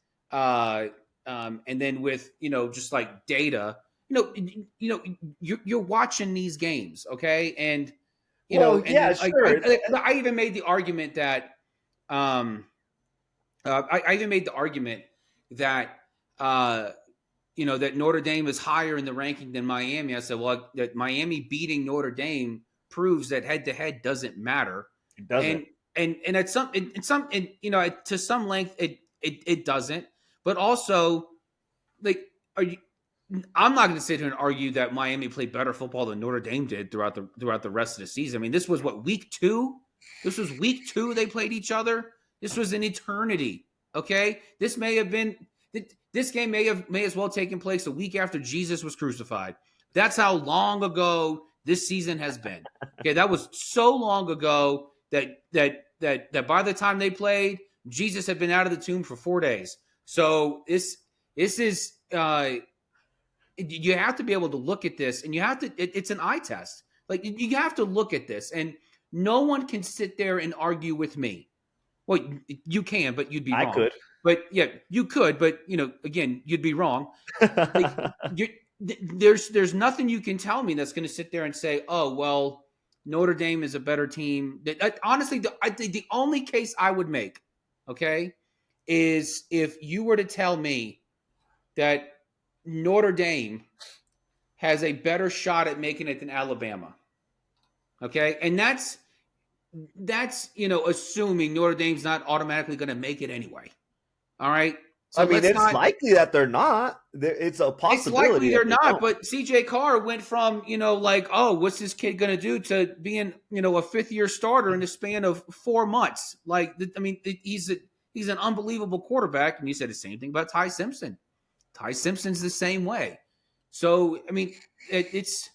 A: then with just like data. You're watching these games, okay, and
B: sure.
A: I even made the argument that I even made the argument that that Notre Dame is higher in the ranking than Miami. I said, well, that Miami beating Notre Dame proves that head to head doesn't matter.
B: It doesn't.
A: And at to some length it doesn't. But also, I'm not going to sit here and argue that Miami played better football than Notre Dame did throughout the rest of the season. I mean, this was week 2? This was week 2 they played each other. This was an eternity. Okay, this game may as well taken place a week after Jesus was crucified. That's how long ago this season has been. Okay, that was so long ago that by the time they played, Jesus had been out of the tomb for 4 days. So this is you have to be able to look at this, and you have to. It's an eye test. You have to look at this, and no one can sit there and argue with me. Well, you can, but you'd be wrong.
B: I could.
A: But yeah, you could, but again, you'd be wrong. There's nothing you can tell me that's going to sit there and say, oh, well, Notre Dame is a better team. Honestly, the only case I would make, okay, is if you were to tell me that Notre Dame has a better shot at making it than Alabama. Okay, and that's assuming Notre Dame's not automatically going to make it anyway. All right. So
B: it's likely that they're not. It's a possibility.
A: It's likely they're not. But CJ Carr went from oh, what's this kid going to do, to being a fifth-year starter in the span of 4 months. He's an unbelievable quarterback. And you said the same thing about Ty Simpson. Ty Simpson's the same way. So it's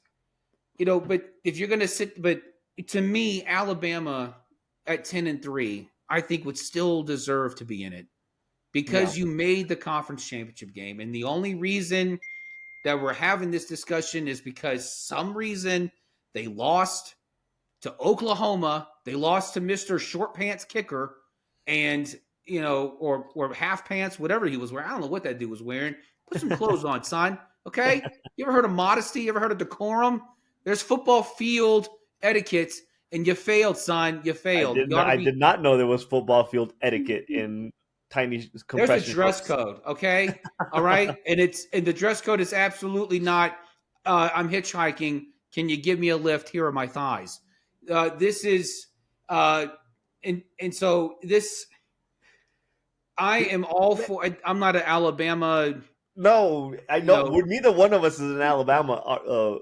A: but if you're going to sit, but to me, Alabama at 10-3, I think would still deserve to be in it. Because you made the conference championship game. And the only reason that we're having this discussion is because some reason they lost to Oklahoma. They lost to Mr. Short Pants Kicker and, or half pants, whatever he was wearing. I don't know what that dude was wearing. Put some clothes on, son. Okay? You ever heard of modesty? You ever heard of decorum? There's football field etiquette, and you failed, son. You failed.
B: I did not know there was football field etiquette in tiny compression.
A: There's a dress code, okay? All right? And the dress code is absolutely not I'm hitchhiking. Can you give me a lift? Here are my thighs. This is and so this I am all for. I'm not an Alabama.
B: No, I know. Neither one of us is an Alabama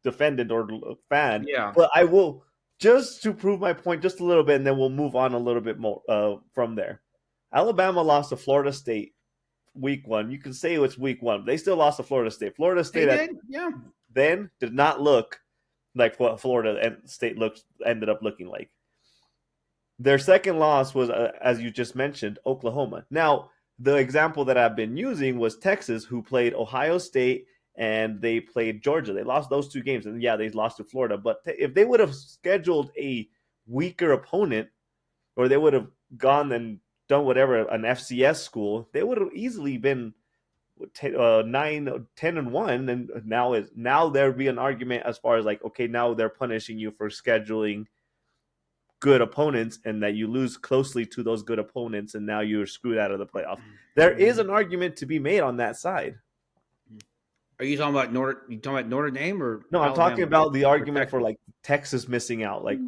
B: defendant or fan.
A: Yeah.
B: But I will, just to prove my point just a little bit, and then we'll move on a little bit more from there. Alabama lost to Florida State week 1. You can say it's week 1. But they still lost to Florida State. Florida
A: They
B: State
A: did, yeah.
B: then did not look like what Florida State ended up looking like. Their second loss was, as you just mentioned, Oklahoma. Now, the example that I've been using was Texas, who played Ohio State and they played Georgia. They lost those 2 games, and yeah, they lost to Florida. But if they would have scheduled a weaker opponent, or they would have gone and done whatever, an FCS school, they would have easily been 9-10-1, and now there would be an argument as far as like, okay, now they're punishing you for scheduling good opponents, and that you lose closely to those good opponents, and now you're screwed out of the playoff. There is an argument to be made on that side.
A: Are you talking about Notre Dame or
B: No, I'm
A: Alabama?
B: talking about the argument for like Texas missing out, like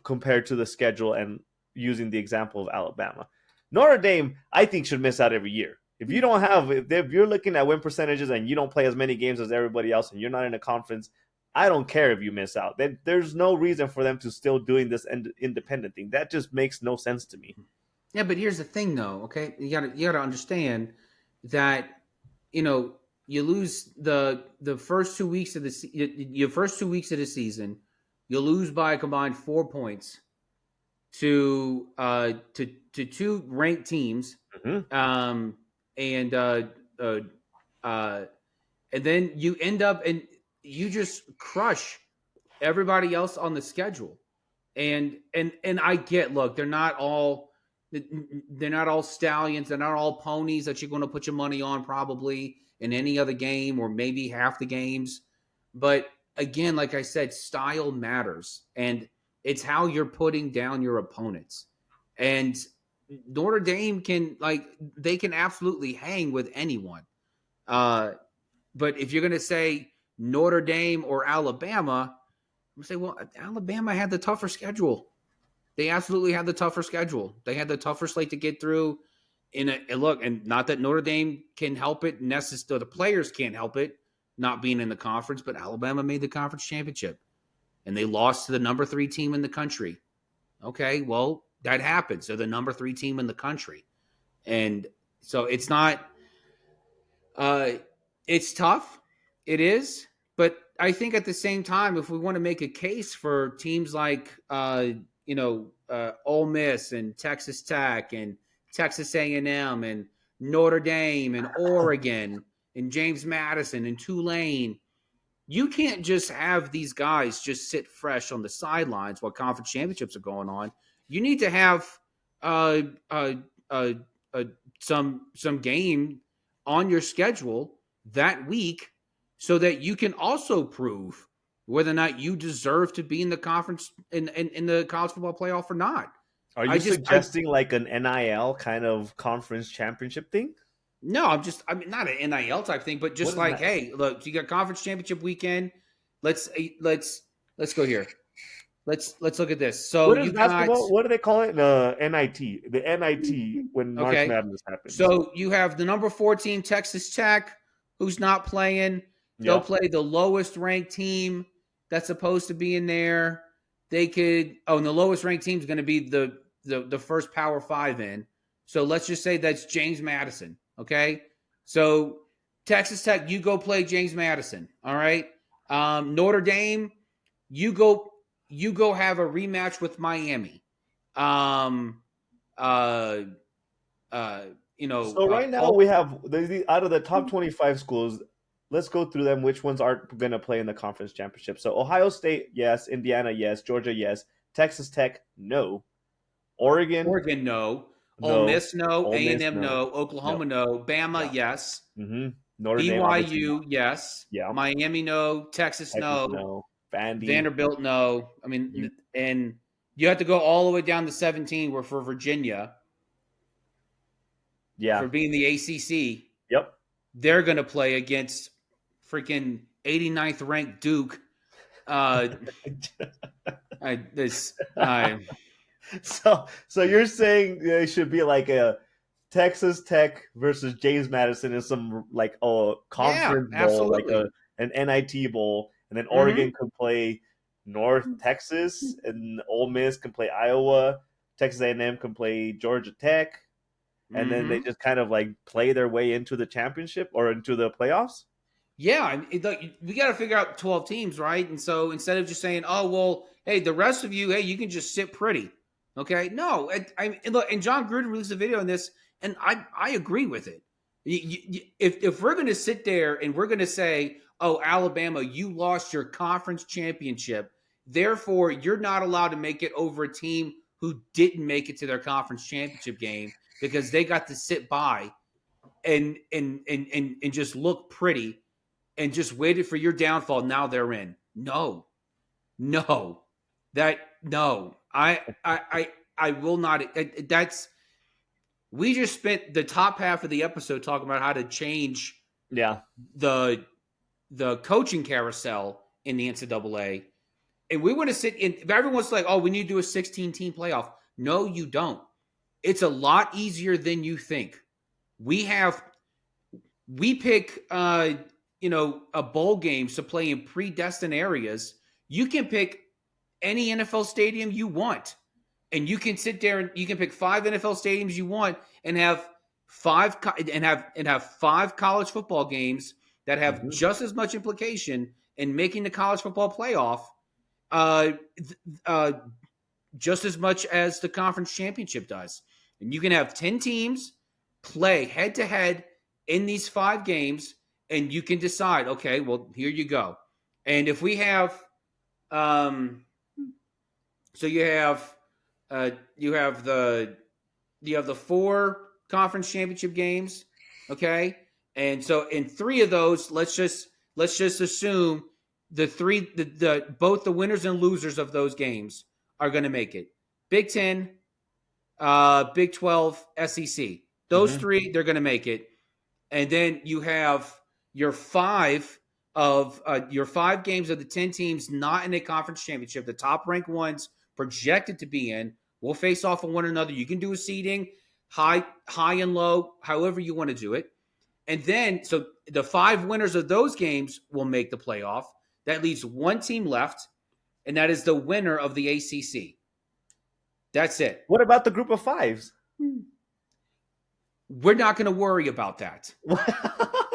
B: compared to the schedule, and using the example of Alabama. Notre Dame, I think, should miss out every year. If you don't have, if you're looking at win percentages and you don't play as many games as everybody else, and you're not in a conference, I don't care if you miss out. There's no reason for them to still doing this independent thing. That just makes no sense to me.
A: Yeah, but here's the thing, though. Okay, you gotta understand that you lose the first 2 weeks of your first 2 weeks of the season, you lose by a combined 4 points to 2 ranked teams,
B: Mm-hmm.
A: And then you end up and you just crush everybody else on the schedule. And I get, look, they're not all stallions, they're not all ponies that you're going to put your money on probably in any other game or maybe half the games. But again, like I said, style matters, and it's how you're putting down your opponents. And Notre Dame can absolutely hang with anyone. But if you're going to say Notre Dame or Alabama, I'm going to say, well, Alabama had the tougher schedule. They absolutely had the tougher schedule. They had the tougher slate to get through. And not that Notre Dame can help it necessarily. The players can't help it not being in the conference, but Alabama made the conference championship, and they lost to the number 3 team in the country. Okay, well, that happens. They're the number 3 team in the country, and so it's not. It's tough. It is. But I think at the same time, if we want to make a case for teams like, Ole Miss and Texas Tech and Texas A&M and Notre Dame and Oregon and James Madison and Tulane, you can't just have these guys just sit fresh on the sidelines while conference championships are going on. You need to have some game on your schedule that week so that you can also prove whether or not you deserve to be in the conference in the college football playoff or not.
B: Are you suggesting like an NIL kind of conference championship thing?
A: No, not an NIL type thing, but just like, hey, look, you got conference championship weekend. Let's go here. Let's look at this. So
B: what is basketball? What do they call it? NIT. The NIT when March Madness happens.
A: So you have the number 4 team, Texas Tech, who's not playing. They'll play the lowest ranked team that's supposed to be in there. They could. Oh, and the lowest ranked team is going to be the first Power 5 in. So let's just say that's James Madison. Okay. So Texas Tech, you go play James Madison. All right. Notre Dame, you go have a rematch with Miami. So
B: right now we have out of the top 25 schools. Let's go through them. Which ones aren't going to play in the conference championship? So Ohio State, yes. Indiana, yes. Georgia, yes. Texas Tech, no. Oregon,
A: no. Ole Miss, no. A&M, no. Oklahoma, no. Bama, yes.
B: Mm-hmm. Notre
A: BYU, yes.
B: Yeah.
A: Miami, no. Texas, no. Vanderbilt, no. I mean, and you have to go all the way down to 17. Where for Virginia, for being the ACC, they're going to play against freaking 89th ranked Duke.
B: So you're saying it should be like a Texas Tech versus James Madison in some like conference bowl, like an NIT bowl, and then Oregon could play North Texas, and Ole Miss can play Iowa. Texas A&M can play Georgia Tech. and then they
A: Mhm.
B: just kind of like play their way into the championship or into the playoffs?
A: Yeah, look, we got to figure out 12 teams, right? And so instead of just saying, "Oh, well, hey, the rest of you, hey, you can just sit pretty," okay? No, and look, and John Gruden released a video on this, and I agree with it. If we're going to sit there and we're going to say, "Oh, Alabama, you lost your conference championship, therefore you're not allowed to make it over a team who didn't make it to their conference championship game because they got to sit by and just look pretty." And just waited for your downfall. Now they're in. No, no, that no. I will not. That's we just spent the top half of the episode talking about how to change
B: Yeah.
A: the coaching carousel in the NCAA, and we want to sit in. If everyone's like, "Oh, we need to do a 16-team playoff," no, you don't. It's a lot easier than you think. We have we pick a bowl games to play in predestined areas. You can pick any NFL stadium you want, and you can sit there and you can pick 5 NFL stadiums you want and have five college football games that have
B: Mhm.
A: just as much implication in making the college football playoff, uh, uh, just as much as the conference championship does. And you can have 10 teams play head to head in these 5 games, and you can decide, okay, well, here you go. And if we have, um, so you have, you have the 4 conference championship games, okay, and so in 3 of those, let's just assume the both the winners and losers of those games are going to make it. Big Ten, Big 12, SEC. Those
B: Mhm.
A: 3, they're going to make it. And then you have your 5 games of the 10 teams not in a conference championship. The top ranked ones projected to be in will face off on one another. You can do a seeding, high and low, however you want to do it. And then, so the 5 winners of those games will make the playoff. That leaves one team left, and that is the winner of the ACC. That's it.
B: What about the group of fives?
A: We're not going to worry about that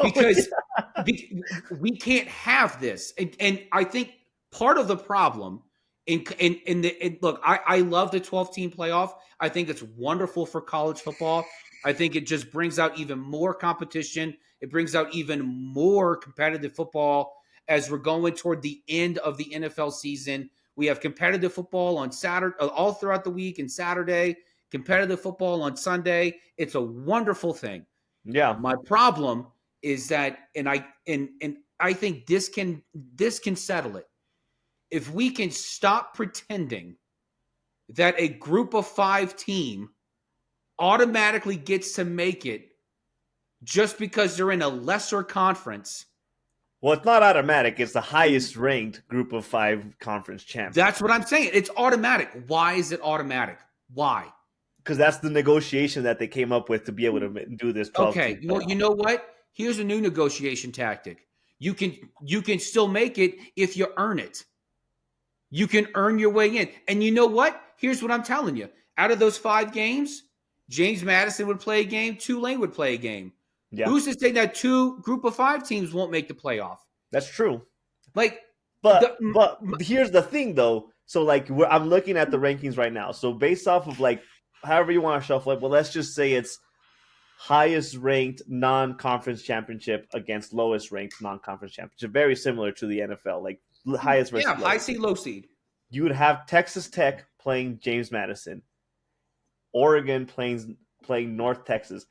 A: because we can't have this. And I think part of the problem look, I love the 12-team playoff. I think it's wonderful for college football. I think it just brings out even more competition. It brings out even more competitive football as we're going toward the end of the NFL season. We have competitive football on Saturday, all throughout the week and Saturday, competitive football on Sunday. It's a wonderful thing.
B: Yeah.
A: My problem is that, and I think this can settle it. If we can stop pretending that a group of 5 team automatically gets to make it just because they're in a lesser conference.
B: Well, it's not automatic. It's the highest ranked group of 5 conference champions.
A: That's what I'm saying. It's automatic. Why is it automatic? Why?
B: Because that's the negotiation that they came up with to be able to do this 12
A: Okay.
B: team
A: Well,
B: playoff.
A: you know what? Here's a new negotiation tactic. You can still make it if you earn it. You can earn your way in. And you know what? Here's what I'm telling you. Out of those 5 games, James Madison would play a game, Tulane would play a game.
B: Yeah,
A: Who's to say that 2 group of 5 teams won't make the playoff?
B: that's true.
A: Like,
B: But here's the thing, though. So like I'm looking at the rankings right now. So based off of like however you want to shuffle it, well, let's just say it's highest ranked non-conference championship against lowest ranked non-conference championship. Very similar to the NFL, like highest versus
A: yeah,
B: lowest.
A: high seed, low seed.
B: You would have Texas Tech playing James Madison, Oregon playing North Texas.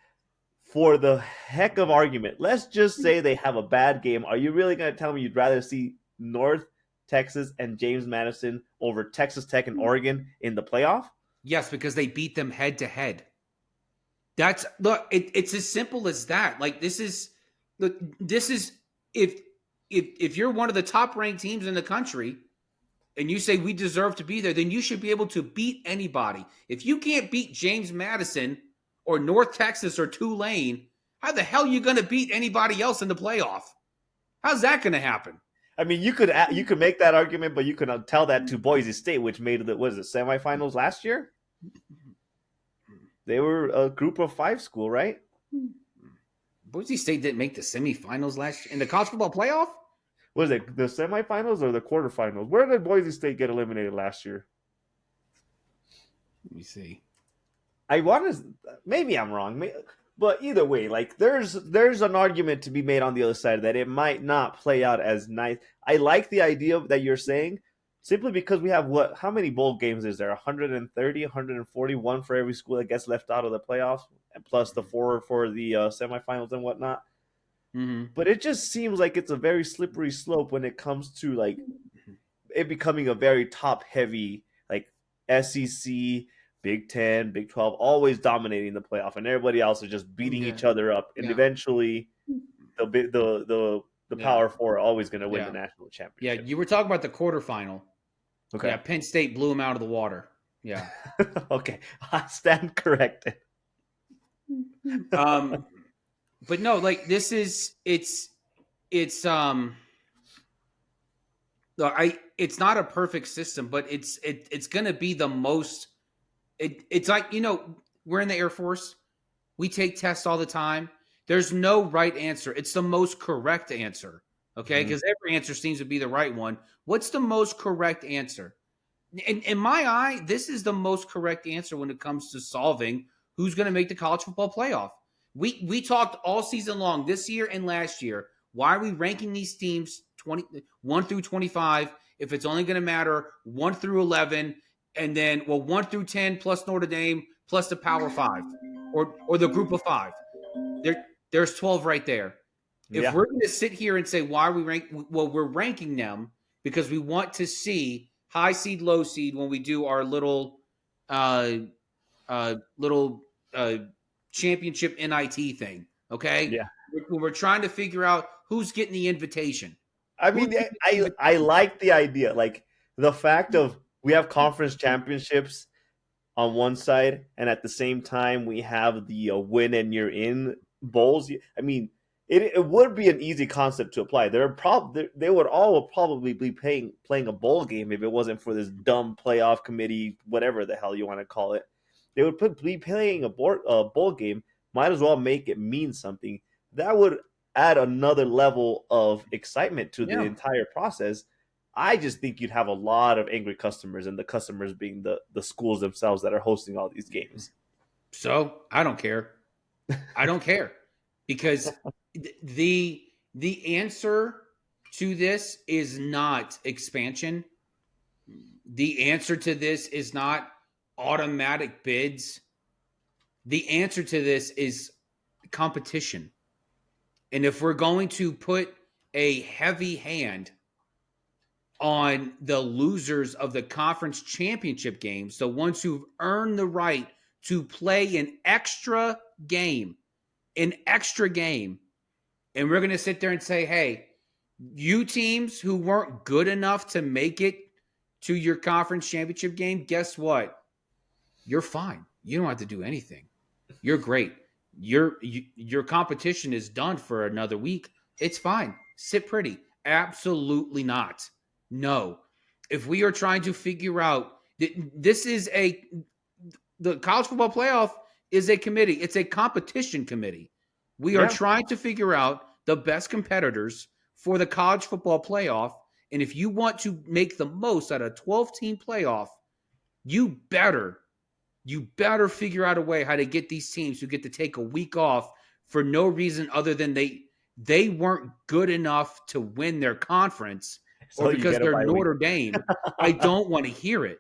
B: For the heck of argument, let's just say they have a bad game. Are you really going to tell me you'd rather see North Texas and James Madison over Texas Tech and Oregon in the playoff?
A: Yes, because they beat them head to head. That's look. It's as simple as that. Like this is if you're one of the top ranked teams in the country, and you say we deserve to be there, then you should be able to beat anybody. If you can't beat James Madison or North Texas or Tulane, how the hell are you going to beat anybody else in the playoff? How's that going to happen?
B: I mean, you could make that argument, but you could tell that to Boise State, which made the semifinals last year. They were a group of 5 school, right?
A: Boise State didn't make the semifinals last year in the college football playoff.
B: Was it the semifinals or the quarterfinals? Where did Boise State get eliminated last year?
A: Let me see.
B: I want to. Maybe I'm wrong, but either way, like there's an argument to be made on the other side that it might not play out as nice. I like the idea that you're saying, simply because we have what? How many bowl games is there? 130, 141 for every school that gets left out of the playoffs, and plus the 4 for the semifinals and whatnot.
A: Mm-hmm.
B: But it just seems like it's a very slippery slope when it comes to like it becoming a very top heavy, like SEC, Big 10, Big 12, always dominating the playoff, and everybody else is just beating each other up. And eventually, the Power Four are always going to win the national championship.
A: Yeah, you were talking about the quarterfinal.
B: Okay.
A: Yeah, Penn State blew them out of the water. Yeah.
B: Okay, I stand corrected.
A: But no, like this is it's it's not a perfect system, but it's gonna be the most. It's like, we're in the Air Force. We take tests all the time. There's no right answer. It's the most correct answer. Okay, because every answer seems to be the right one. What's the most correct answer? In my eye, this is the most correct answer when it comes to solving who's going to make the college football playoff. We talked all season long this year and last year. Why are we ranking these teams 1 through 25 if it's only going to matter 1 through 11 and then 1 through 10 plus Notre Dame plus the Power 5 or the Group of 5? There's 12 right there. If we're going to sit here and say why are we rank, we're ranking them because we want to see high seed, low seed when we do our little championship NIT thing. Okay.
B: Yeah.
A: When we're trying to figure out who's getting the invitation.
B: I mean, I like the idea, like the fact of we have conference championships on one side, and at the same time we have the win and you're in bowls. I mean, it would be an easy concept to apply. They would all probably be playing a bowl game if it wasn't for this dumb playoff committee, whatever the hell you want to call it. They would be playing a bowl game. Might as well make it mean something. That would add another level of excitement to the entire process. I just think you'd have a lot of angry customers, and the customers being the schools themselves that are hosting all these games.
A: So I don't care. I don't care because the answer to this is not expansion. The answer to this is not automatic bids. The answer to this is competition. And if we're going to put a heavy hand on the losers of the conference championship games, the ones who've earned the right to play an extra game, and we're going to sit there and say, hey, you teams who weren't good enough to make it to your conference championship game, guess what? You're fine. You don't have to do anything. You're great. Your competition is done for another week. It's fine. Sit pretty. Absolutely not. No. If we are trying to figure out the college football playoff is a committee. It's a competition committee. We are trying to figure out the best competitors for the college football playoff. And if you want to make the most out of a 12-team playoff, you better figure out a way how to get these teams who get to take a week off for no reason other than they weren't good enough to win their conference or because they're Notre Dame. I don't want to hear it.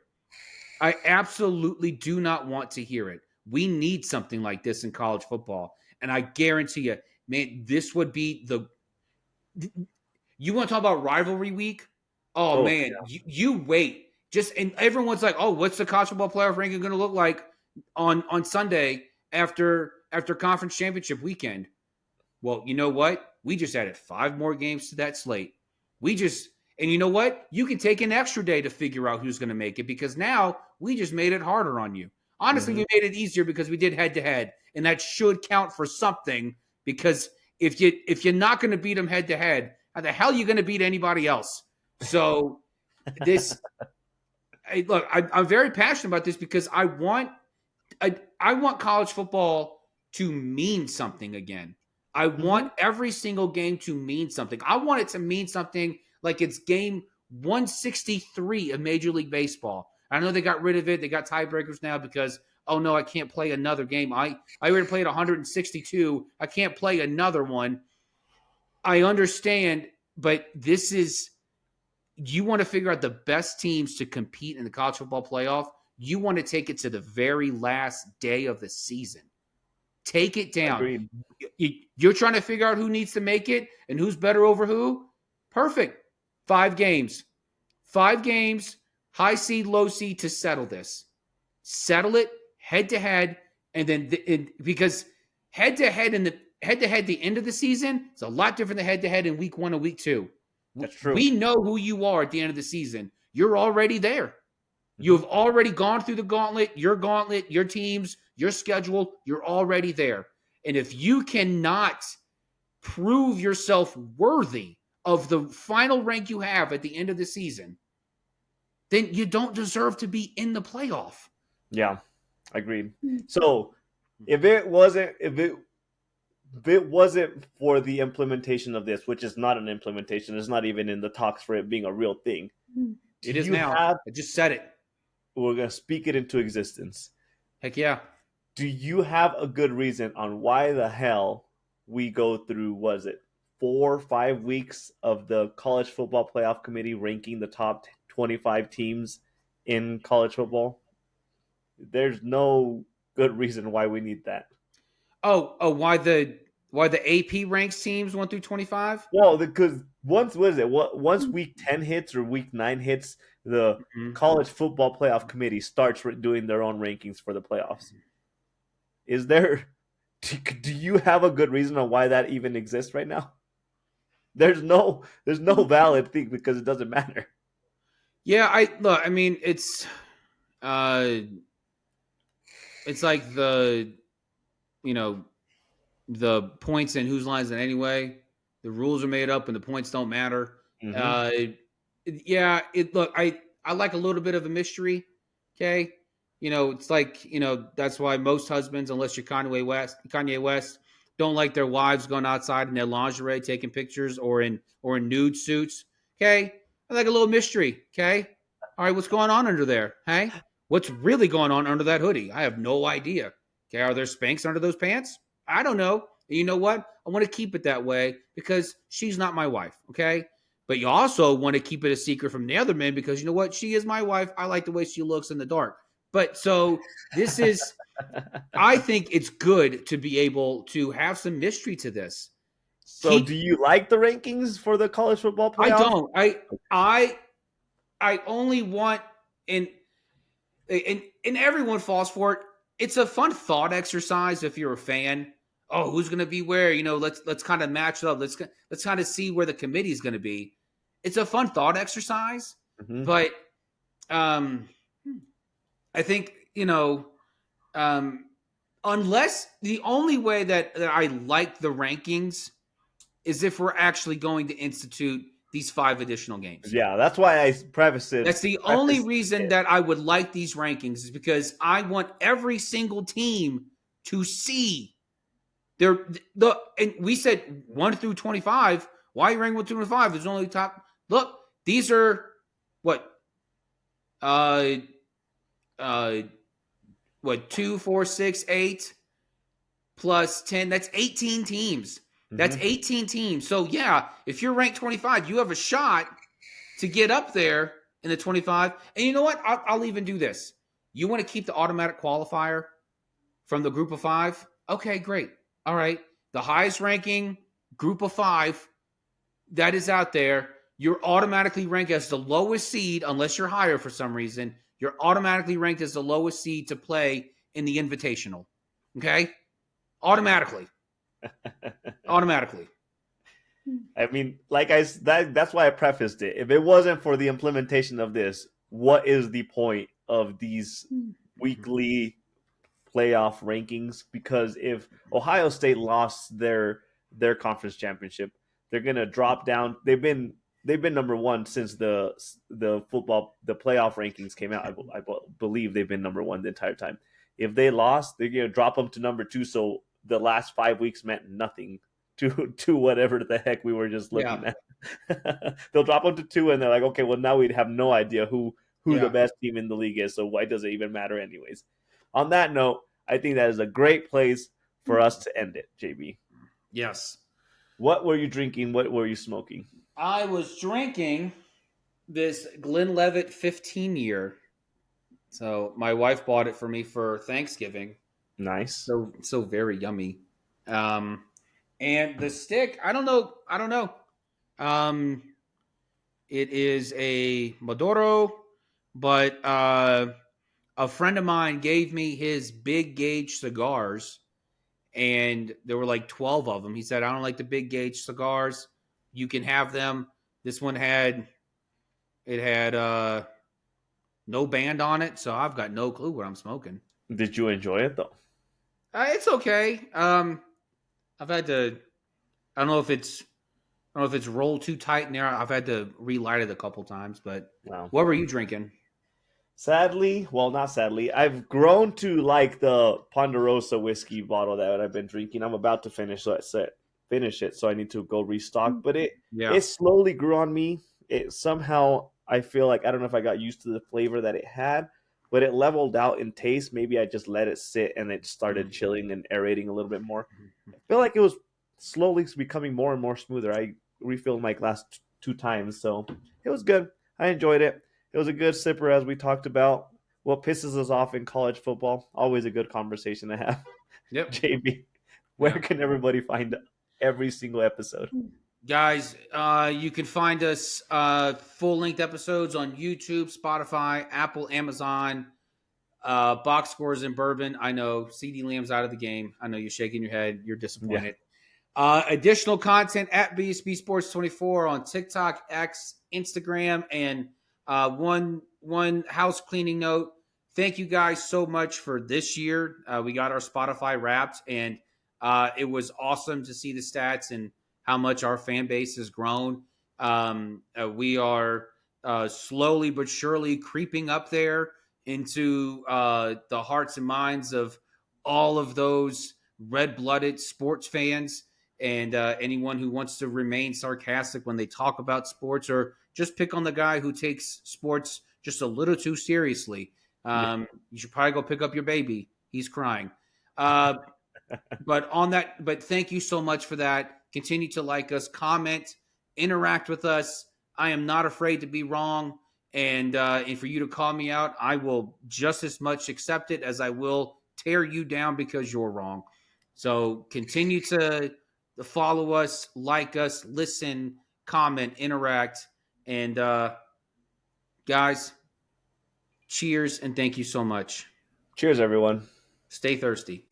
A: I absolutely do not want to hear it. We need something like this in college football. And I guarantee you, man, this would be you want to talk about rivalry week? Oh man, yeah. You wait. And everyone's like, oh, what's the college football playoff ranking going to look like on Sunday after conference championship weekend? Well, you know what? We just added 5 more games to that slate. And you know what? You can take an extra day to figure out who's going to make it because now we just made it harder on you. Honestly, we made it easier because we did head-to-head, and that should count for something because if you're not going to beat them head-to-head, how the hell are you going to beat anybody else? So this – look, I'm very passionate about this because I want I want college football to mean something again. I want every single game to mean something. I want it to mean something like it's game 163 of Major League Baseball. I know they got rid of it. They got tiebreakers now because, oh no, I can't play another game. I already played 162. I can't play another one. I understand, but this is, you want to figure out the best teams to compete in the college football playoff. You want to take it to the very last day of the season. Take it down.
B: Agreed.
A: You're trying to figure out who needs to make it and who's better over who? Perfect. 5 games. 5 games, high seed, low seed to settle this. Settle it head to head, and then because head to head the end of the season is a lot different than head to head in week 1 and week 2.
B: That's true.
A: We know who you are at the end of the season. You're already there. You have already gone through the gauntlet, your teams, your schedule. You're already there. And if you cannot prove yourself worthy of the final rank you have at the end of the season, then you don't deserve to be in the playoff.
B: Yeah, agreed. So if it wasn't for the implementation of this, which is not an implementation, it's not even in the talks for it being a real thing.
A: It is now. I just said it.
B: We're gonna speak it into existence.
A: Heck yeah.
B: Do you have a good reason on why the hell we go through, was it 4 or 5 weeks of the college football playoff committee ranking the top 25 teams in college football? There's no good reason why we need that.
A: Why the AP ranks teams 1 through 25?
B: Well, because once week 10 hits or week 9 hits, the college football playoff committee starts doing their own rankings for the playoffs. Do you have a good reason on why that even exists right now? There's no valid thing because it doesn't matter.
A: Yeah, I mean, it's like the points and whose lines in anyway. The rules are made up and the points don't matter. I like a little bit of a mystery. Okay. It's like, that's why most husbands, unless you're Kanye West, don't like their wives going outside in their lingerie, taking pictures or in nude suits. Okay. I like a little mystery. Okay. All right. What's going on under there? Hey, what's really going on under that hoodie? I have no idea. Okay. Are there Spanx under those pants? I don't know. And you know what? I want to keep it that way because she's not my wife. Okay. But you also want to keep it a secret from the other men because you know what? She is my wife. I like the way she looks in the dark. But so this is, I think it's good to be able to have some mystery to this.
B: So do you like the rankings for the college football playoff?
A: I don't. I only want, and everyone falls for it. It's a fun thought exercise if you're a fan. Oh, who's going to be where? Let's kind of match up. Let's kind of see where the committee is going to be. It's a fun thought exercise, but I think unless the only way that I like the rankings is if we're actually going to institute these 5 additional games.
B: Yeah, that's why I prefaced it.
A: That's the only reason that I would like these rankings is because I want every single team to see and we said 1 through 25. Why are you ranking 1 through 25? There's only top. Look, these are what? 2, 4, 6, 8 plus 10. That's 18 teams. That's 18 teams. So yeah, if you're ranked 25, you have a shot to get up there in the 25. And you know what? I'll even do this. You want to keep the automatic qualifier from the group of 5? Okay, great. All right. The highest ranking group of 5 that is out there, you're automatically ranked as the lowest seed, unless you're higher for some reason. You're automatically ranked as the lowest seed to play in the Invitational. Okay? Automatically. Automatically.
B: I mean, that's why I prefaced it. If it wasn't for the implementation of this, what is the point of these weekly playoff rankings? Because if Ohio State lost their conference championship, they're gonna drop down. They've been number 1 since the playoff rankings came out. I believe they've been number 1 the entire time. If they lost, they're gonna drop them to number 2. So the last 5 weeks meant nothing to whatever the heck we were just looking
A: Yeah.
B: at. They'll drop them to 2, and they're like, okay, well now we'd have no idea who
A: Yeah.
B: the best team in the league is. So why does it even matter anyways? On that note, I think that is a great place for us to end it, JB.
A: Yes.
B: What were you drinking? What were you smoking?
A: I was drinking this Glenlivet 15 year. So my wife bought it for me for Thanksgiving.
B: Nice.
A: So very yummy. And the stick, I don't know. It is a Maduro, but a friend of mine gave me his big gauge cigars, and there were like 12 of them. He said, I don't like the big gauge cigars. You can have them. This one had no band on it, so I've got no clue what I'm smoking.
B: Did you enjoy it though?
A: It's okay. I've had to. I don't know if it's rolled too tight in there. I've had to relight it a couple times. But
B: Wow.
A: what were you drinking?
B: Sadly, well, not sadly, I've grown to like the Ponderosa whiskey bottle that I've been drinking. I'm about to finish it, so I need to go restock. But it slowly grew on me. It somehow, I feel like, I don't know if I got used to the flavor that it had, but it leveled out in taste. Maybe I just let it sit and it started chilling and aerating a little bit more. I feel like it was slowly becoming more and more smoother. I refilled my glass 2 times, so it was good. I enjoyed it. It was a good sipper, as we talked about. What pisses us off in college football? Always a good conversation to have.
A: Yep.
B: JB, where can everybody find every single episode?
A: Guys, you can find us full-length episodes on YouTube, Spotify, Apple, Amazon, Box Scores and Bourbon. I know CD Lamb's out of the game. I know you're shaking your head. You're disappointed. Additional content at BSB Sports 24 on TikTok, X, Instagram, and one house cleaning note. Thank you guys so much for this year. We got our Spotify Wrapped, and it was awesome to see the stats and how much our fan base has grown. We are slowly but surely creeping up there into the hearts and minds of all of those red-blooded sports fans and anyone who wants to remain sarcastic when they talk about sports, or just pick on the guy who takes sports just a little too seriously. You should probably go pick up your baby. He's crying. But thank you so much for that. Continue to like us, comment, interact with us. I am not afraid to be wrong. And for you to call me out, I will just as much accept it as I will tear you down because you're wrong. So continue to follow us, like us, listen, comment, interact. And guys, cheers and thank you so much.
B: Cheers, everyone.
A: Stay thirsty.